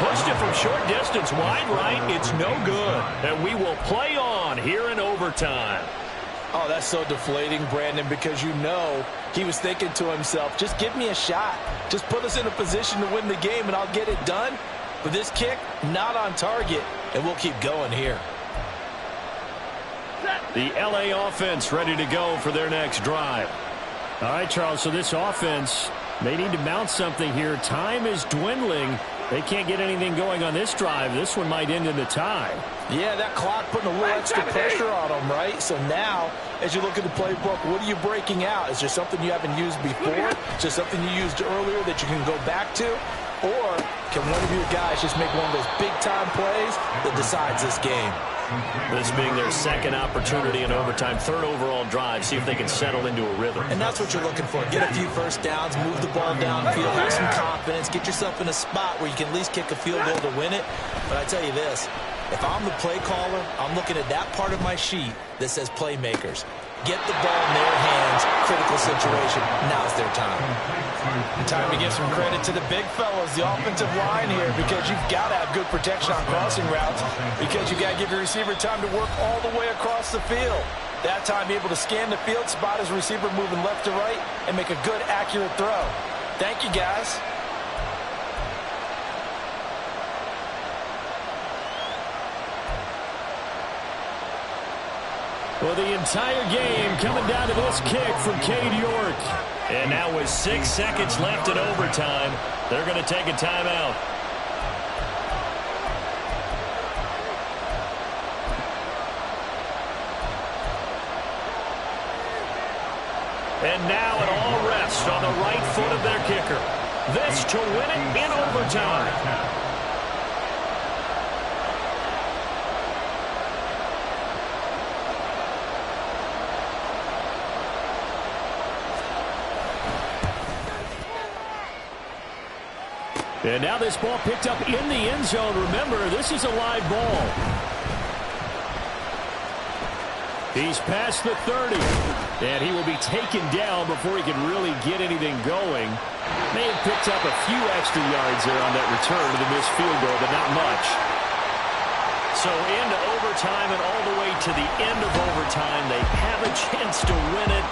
pushed it from short distance wide right. It's no good. And we will play on here in overtime. Oh, that's so deflating, Brandon, because you know he was thinking to himself, just give me a shot. Just put us in a position to win the game, and I'll get it done. But this kick, not on target, and we'll keep going here. The LA offense ready to go for their next drive. All right, Charles, so this offense, they need to mount something here. Time is dwindling. They can't get anything going on this drive. This one might end in a tie. Yeah, that clock putting a little extra pressure on them, right? So now, as you look at the playbook, what are you breaking out? Is there something you haven't used before? Is there something you used earlier that you can go back to? Or can one of your guys just make one of those big-time plays that decides this game? This being their second opportunity in overtime, 3rd overall drive, see if they can settle into a rhythm. And that's what you're looking for. Get a few first downs, move the ball downfield, have some confidence, get yourself in a spot where you can at least kick a field goal to win it. But I tell you this, if I'm the play caller, I'm looking at that part of my sheet that says playmakers. Get the ball in their hands, critical situation. Now's their time. Time to give some credit to the big fellas, the offensive line here, because you've got to have good protection on crossing routes, because you've got to give your receiver time to work all the way across the field. That time, be able to scan the field, spot his receiver moving left to right, and make a good, accurate throw. Thank you, guys. Well, the entire game coming down to this kick from Cade York. And now with 6 seconds left in overtime, they're going to take a timeout. And now it all rests on the right foot of their kicker. This to win it in overtime. And now this ball picked up in the end zone. Remember, this is a live ball. He's past the 30. And he will be taken down before he can really get anything going. May have picked up a few extra yards there on that return to the missed field goal, but not much. So into overtime and all the way to the end of overtime. They have a chance to win it.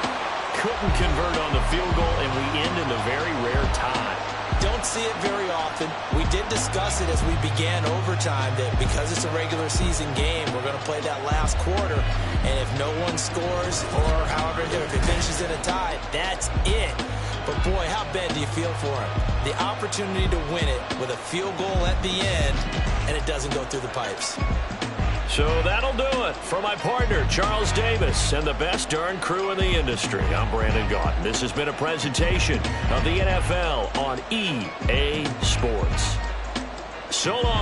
Couldn't convert on the field goal, and we end in a very rare tie. Don't see it very often. We did discuss it as we began overtime that because it's a regular season game, we're going to play that last quarter. And if no one scores or however, if it finishes in a tie, that's it. But boy, how bad do you feel for him? The opportunity to win it with a field goal at the end, and it doesn't go through the pipes. So that'll do it. For my partner, Charles Davis, and the best darn crew in the industry, I'm Brandon Gaudin. This has been a presentation of the NFL on EA Sports. So long.